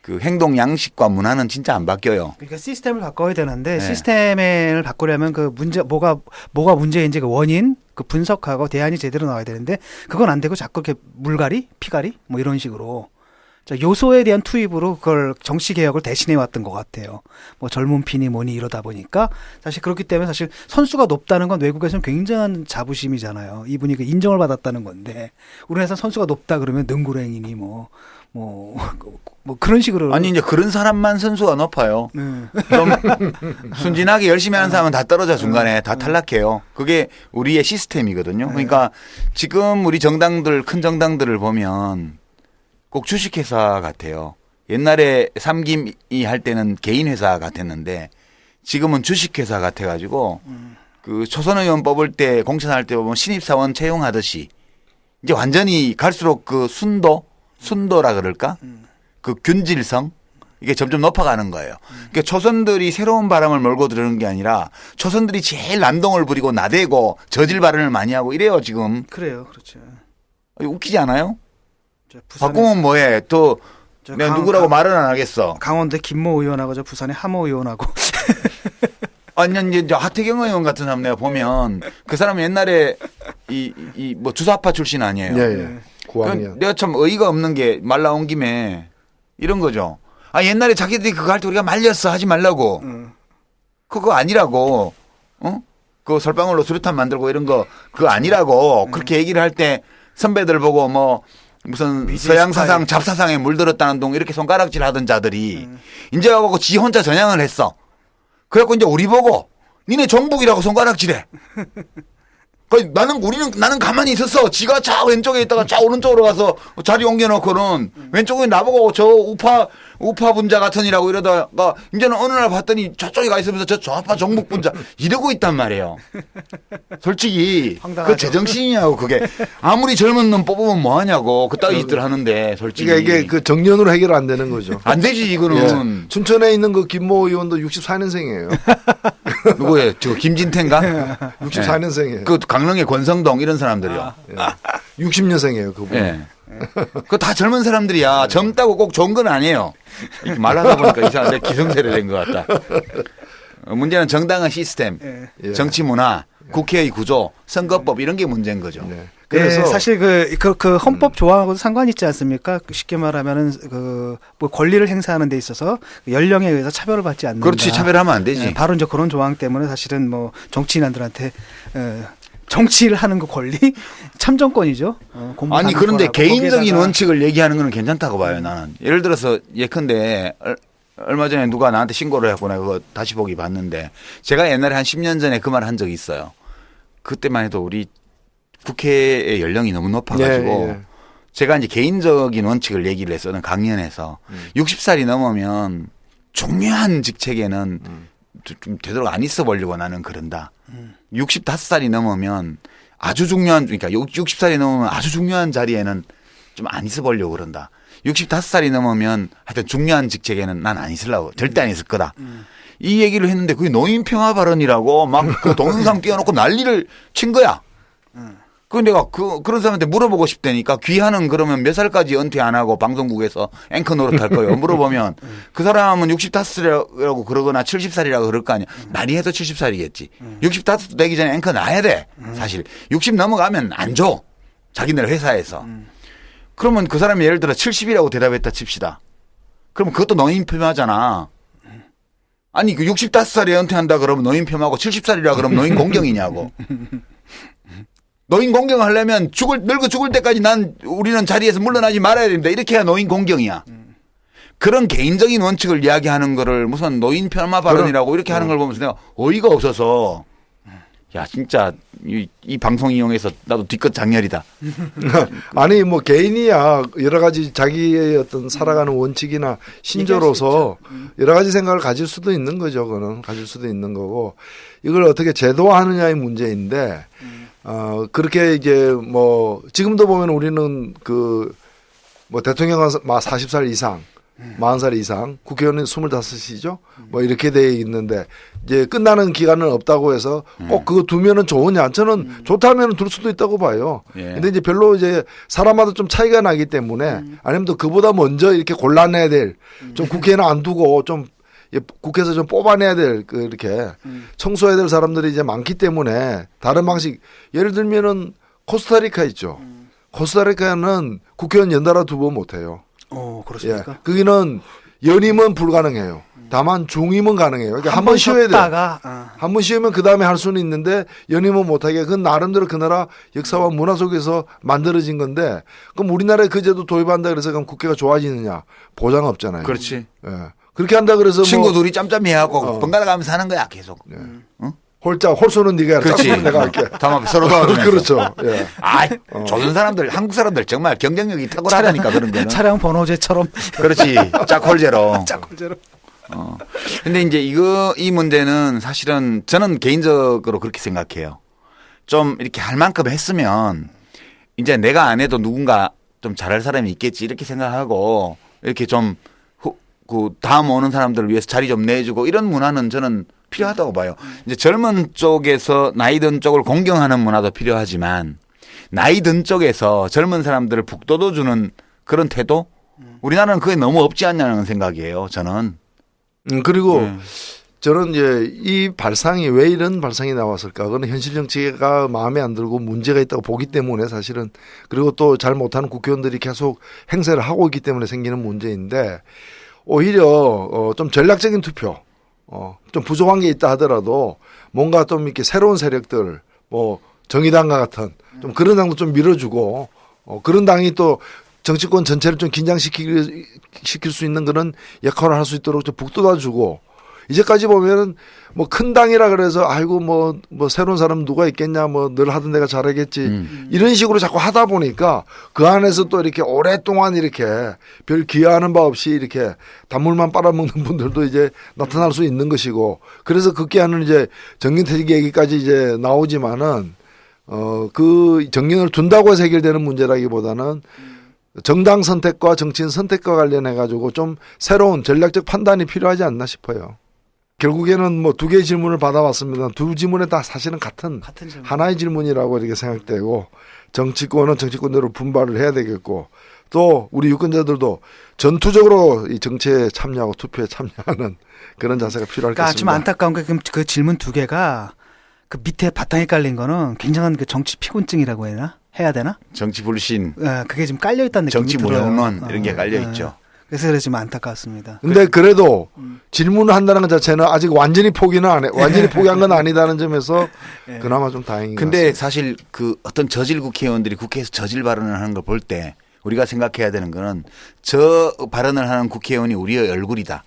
그 행동 양식과 문화는 진짜 안 바뀌어요. 그러니까 시스템을 바꿔야 되는데 네. 시스템을 바꾸려면 그 문제 뭐가 문제인지 그 원인 그 분석하고 대안이 제대로 나와야 되는데 그건 안 되고 자꾸 이렇게 물갈이, 피갈이 뭐 이런 식으로 요소에 대한 투입으로 그걸 정치 개혁을 대신해 왔던 것 같아요. 뭐 젊은 피니 뭐니 이러다 보니까 사실 그렇기 때문에 사실 선수가 높다는 건 외국에서는 굉장한 자부심이잖아요. 이분이 그 인정을 받았다는 건데 우리나라에서 선수가 높다 그러면 능구랭이니 뭐 그런 식으로 아니 이제 그런 사람만 선수가 높아요. 좀 순진하게 열심히 하는 사람은 다 떨어져 중간에 다 탈락해요. 그게 우리의 시스템이거든요. 그러니까 지금 우리 정당들 큰 정당들을 보면 꼭 주식회사 같아요. 옛날에 삼김이 할 때는 개인회사 같았는데 지금은 주식회사 같아가지고 그 초선 의원 뽑을 때 공천할 때 보면 신입사원 채용하듯이 이제 완전히 갈수록 그 순도라 그럴까? 그 균질성 이게 점점 높아가는 거예요. 그러니까 초선들이 새로운 바람을 몰고 들어오는 게 아니라 초선들이 제일 난동을 부리고 나대고 저질 발언을 많이 하고 이래요 지금. 그래요, 그렇죠. 웃기지 않아요? 바꾸면 뭐해? 또 내가 누구라고 말은 안 하겠어. 강원도 김모 의원하고 저 부산의 하모 의원하고. 아니 이제 하태경 의원 같은 사람 내가 보면 그 사람은 옛날에 뭐 주사파 출신 아니에요. 예. 9학년. 내가 참 어이가 없는 게 말 나온 김에 이런 거죠. 옛날에 자기들이 그거 할 때 우리가 말렸어 하지 말라고. 그거 아니라고. 그거 설방울로 수류탄 만들고 이런 거 그거 아니라고. 그렇게 얘기를 할 때 선배들 보고 뭐 무슨 서양 사상 잡사상에 물들었다는 동 이렇게 손가락질 하던 자들이 이제 와갖고 지 혼자 전향을 했어. 그래갖고 이제 우리 보고 니네 정북이라고 손가락질해. 나는 가만히 있었어. 지가 자 왼쪽에 있다가 자 오른쪽으로 가서 자리 옮겨놓고는 왼쪽에 나보고 저 우파 분자 같으니라고 이러다가 이제는 어느 날 봤더니 저쪽에 가 있으면서 저 좌파 정북 분자 이러고 있단 말이에요. 솔직히 황당하죠. 그 제정신이냐고 그게 아무리 젊은 놈 뽑으면 뭐하냐고 그따위 짓들 하는데 솔직히 그러니까 이게 그 정년으로 해결 안 되는 거죠. 안 되지 이거는. 예. 춘천에 있는 그 김모 의원도 64년생이에요. 누구예요? 저 김진태인가? 64년생이에요. 그 강릉의 권성동 이런 사람들이요. 60년생이에요, 그분. 예. 그 다 젊은 사람들이야. 젊다고 꼭 좋은 건 아니에요. 이렇게 말하다 보니까 이상한데 기성세례 된 것 같다. 문제는 정당한 시스템, 예. 정치 문화, 국회의 구조, 선거법 이런 게 문제인 거죠. 네. 그래서 그래서 사실 그 헌법 조항하고도 상관이 있지 않습니까? 쉽게 말하면은 뭐 권리를 행사하는 데 있어서 연령에 의해서 차별을 받지 않는다. 그렇지, 차별하면 안 되지. 바로 이제 그런 조항 때문에 사실은 뭐 정치인들한테 정치를 하는 그 권리 참정권이죠. 아니 그런데 거라고. 개인적인 거기에다가 원칙을 얘기하는 건 괜찮다고 봐요. 나는 예를 들어서 예컨대 얼마 전에 누가 나한테 신고를 했고 내가 그거 다시 보기 봤는데 제가 옛날에 한 10년 전에 그 말 한 적이 있어요. 그때만 해도 우리 국회의 연령이 너무 높아가지고 예. 제가 이제 개인적인 원칙을 얘기를 했어요. 강연에서 60살이 넘으면 중요한 직책에는 좀 되도록 안 있어 보려고 나는 그런다. 65살이 넘으면 아주 중요한, 그러니까 60살이 넘으면 아주 중요한 자리에는 좀 안 있어 보려고 그런다. 65살이 넘으면 하여튼 중요한 직책에는 난 안 있으려고, 절대 안 있을 거다. 이 얘기를 했는데 그게 노인 평화 발언이라고 막 그 동영상 띄워놓고 난리를 친 거야. 그 내가 그런 사람한테 물어보고 싶다니까 귀하는 그러면 몇 살까지 은퇴 안 하고 방송국에서 앵커 노릇할 거예요. 물어보면 그 사람은 65살이라고 그러거나 70살이라고 그럴 거 아니야. 많이 해도 70살이겠지. 65 되기 전에 앵커 나야 돼. 사실 60 넘어가면 안 줘. 자기네 회사에서. 그러면 그 사람이 예를 들어 70이라고 대답했다 칩시다. 그러면 그것도 노인 폄하잖아. 아니 그 65살에 은퇴한다 그러면 노인 폄하고 70살이라 그러면 노인 공경이냐고. 노인 공경하려면 늙어 죽을 때까지 우리는 자리에서 물러나지 말아야 됩니다. 이렇게 해야 노인 공경이야. 그런 개인적인 원칙을 이야기하는 거를 무슨 노인 폄하 발언이라고 이렇게 하는 걸 보면서 내가 어이가 없어서 야 진짜 이 방송 이용해서 나도 뒤끝 장렬이다. 아니 뭐 개인이야 여러 가지 자기의 어떤 살아가는 원칙이나 신조로서 여러 가지 생각을 가질 수도 있는 거죠. 그거는 가질 수도 있는 거고 이걸 어떻게 제도화하느냐의 문제인데 그렇게 이제 뭐 지금도 보면 우리는 그 뭐 대통령은 40살 이상 40살 이상, 국회의원은 25이죠? 뭐 이렇게 돼 있는데 이제 끝나는 기간은 없다고 해서 꼭 그거 두면은 좋으냐? 저는 좋다면 둘 수도 있다고 봐요. 예. 근데 이제 별로 이제 사람마다 좀 차이가 나기 때문에 아니면 또 그보다 먼저 이렇게 골라내야 될 좀 국회에는 안 두고 좀 국회에서 좀 뽑아내야 될 이렇게 청소해야 될 사람들이 이제 많기 때문에 다른 방식 예를 들면은 코스타리카 있죠. 코스타리카는 국회의원 연달아 2번 못 해요. 그렇습니까? 예. 거기는 연임은 불가능해요. 다만 중임은 가능해요. 그러니까 한 번 쉬어야 돼요. 한 번 쉬면 그 다음에 할 수는 있는데 연임은 못하게. 그건 나름대로 그 나라 역사와 문화 속에서 만들어진 건데 그럼 우리나라에 그 제도 도입한다 그래서 그럼 국회가 좋아지느냐? 보장 없잖아요. 그렇지. 예. 그렇게 한다 그래서 친구 뭐 둘이 짬짬이해갖고 번갈아 가면서 하는 거야 계속. 예. 홀수는 네가 그렇지. 짝수는 내가 할게. 서로 도와주면서. 그렇죠. 예. 조선 사람들, 한국 사람들 정말 경쟁력이 탁월하다니까 그런 거는. 차량 번호제처럼. 그렇지. 짝홀제로. 짝홀제로. 근데 이제 이 문제는 사실은 저는 개인적으로 그렇게 생각해요. 좀 이렇게 할 만큼 했으면 이제 내가 안 해도 누군가 좀 잘할 사람이 있겠지 이렇게 생각하고 이렇게 좀 그 다음 오는 사람들을 위해서 자리 좀 내주고 이런 문화는 저는 필요하다고 봐요. 이제 젊은 쪽에서 나이 든 쪽을 공경하는 문화도 필요하지만 나이 든 쪽에서 젊은 사람들을 북돋워주는 그런 태도 우리나라는 그게 너무 없지 않냐는 생각이에요. 저는. 그리고 저는 이제 이 발상이 왜 이런 발상이 나왔을까? 그건 현실 정치가 마음에 안 들고 문제가 있다고 보기 때문에 사실은 그리고 또 잘 못하는 국회의원들이 계속 행세를 하고 있기 때문에 생기는 문제인데 오히려 좀 전략적인 투표 좀 부족한 게 있다 하더라도 뭔가 좀 이렇게 새로운 세력들 뭐 정의당과 같은 좀 그런 당도 좀 밀어주고 그런 당이 또 정치권 전체를 좀 긴장시킬 수 있는 그런 역할을 할 수 있도록 좀 북돋아주고 이제까지 보면은 뭐 큰 당이라 그래서 아이고 뭐 새로운 사람 누가 있겠냐 뭐 늘 하던 데가 잘하겠지 이런 식으로 자꾸 하다 보니까 그 안에서 또 이렇게 오랫동안 이렇게 별 기여하는 바 없이 이렇게 단물만 빨아먹는 분들도 이제 나타날 수 있는 것이고 그래서 급기야는 이제 정년퇴직 얘기까지 이제 나오지만은 그 정년을 둔다고 해서 해결되는 문제라기보다는 정당 선택과 정치인 선택과 관련해 가지고 좀 새로운 전략적 판단이 필요하지 않나 싶어요. 결국에는 뭐 2개의 질문을 받아왔습니다. 2 질문에 다 사실은 같은 질문. 하나의 질문이라고 이렇게 생각되고 정치권은 정치권대로 분발을 해야 되겠고 또 우리 유권자들도 전투적으로 이 정치에 참여하고 투표에 참여하는 그런 자세가 필요할 것 그러니까 좀 같습니다. 안타까운 게 그 질문 2개가 그 밑에 바탕에 깔린 거는 굉장한 그 정치 피곤증이라고 해야 되나? 정치 불신, 그게 지금 깔려 있다는 느낌이 정치 들어요. 무용론 이런 게 깔려 있죠. 그래서 그래 좀 안타깝습니다. 근데 그래도 질문을 한다는 것 자체는 아직 완전히 완전히 포기한 건 아니다는 점에서 그나마 좀 다행인 것 근데 같습니다. 사실 그 어떤 저질 국회의원들이 국회에서 저질 발언을 하는 걸 볼 때 우리가 생각해야 되는 거는 저 발언을 하는 국회의원이 우리의 얼굴이다.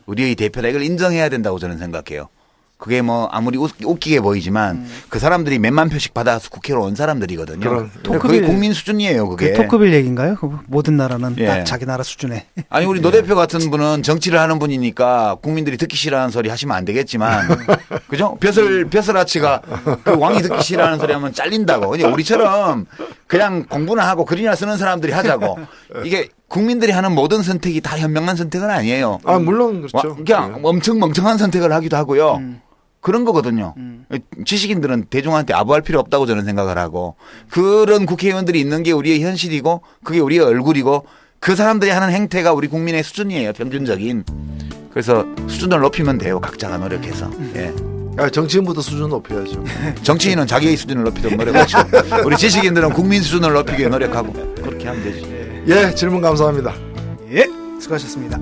우리의 대표다. 이걸 인정해야 된다고 저는 생각해요. 그게 뭐 아무리 웃기게 보이지만 그 사람들이 몇만 표씩 받아서 국회로 온 사람들이거든요. 근데 그게 국민 수준이에요. 그게. 그 토크빌 얘기인가요? 그 모든 나라는 예. 딱 자기 나라 수준에. 아니 우리 노 대표 같은 분은 정치를 하는 분이니까 국민들이 듣기 싫어하는 소리 하시면 안 되겠지만 그죠? 벼슬아치가 그 왕이 듣기 싫어하는 소리 하면 잘린다고. 근데 우리처럼 그냥 공부나 하고 글이나 쓰는 사람들이 하자고. 이게 국민들이 하는 모든 선택이 다 현명한 선택은 아니에요. 아 물론 그렇죠. 그냥 엄청 멍청한 선택을 하기도 하고요. 그런 거거든요. 지식인들은 대중한테 아부할 필요 없다고 저는 생각을 하고 그런 국회의원들이 있는 게 우리의 현실이고 그게 우리의 얼굴이고 그 사람들이 하는 행태가 우리 국민의 수준이에요. 평균적인. 그래서 수준을 높이면 돼요. 각자가 노력해서. 예. 정치인부터 수준 높여야죠. 정치인은 자기의 수준을 높이도록 노력하시고 우리 지식인들은 국민 수준을 높이기 위해 노력하고 그렇게 하면 되지. 예, 질문 감사합니다. 예, 수고하셨습니다.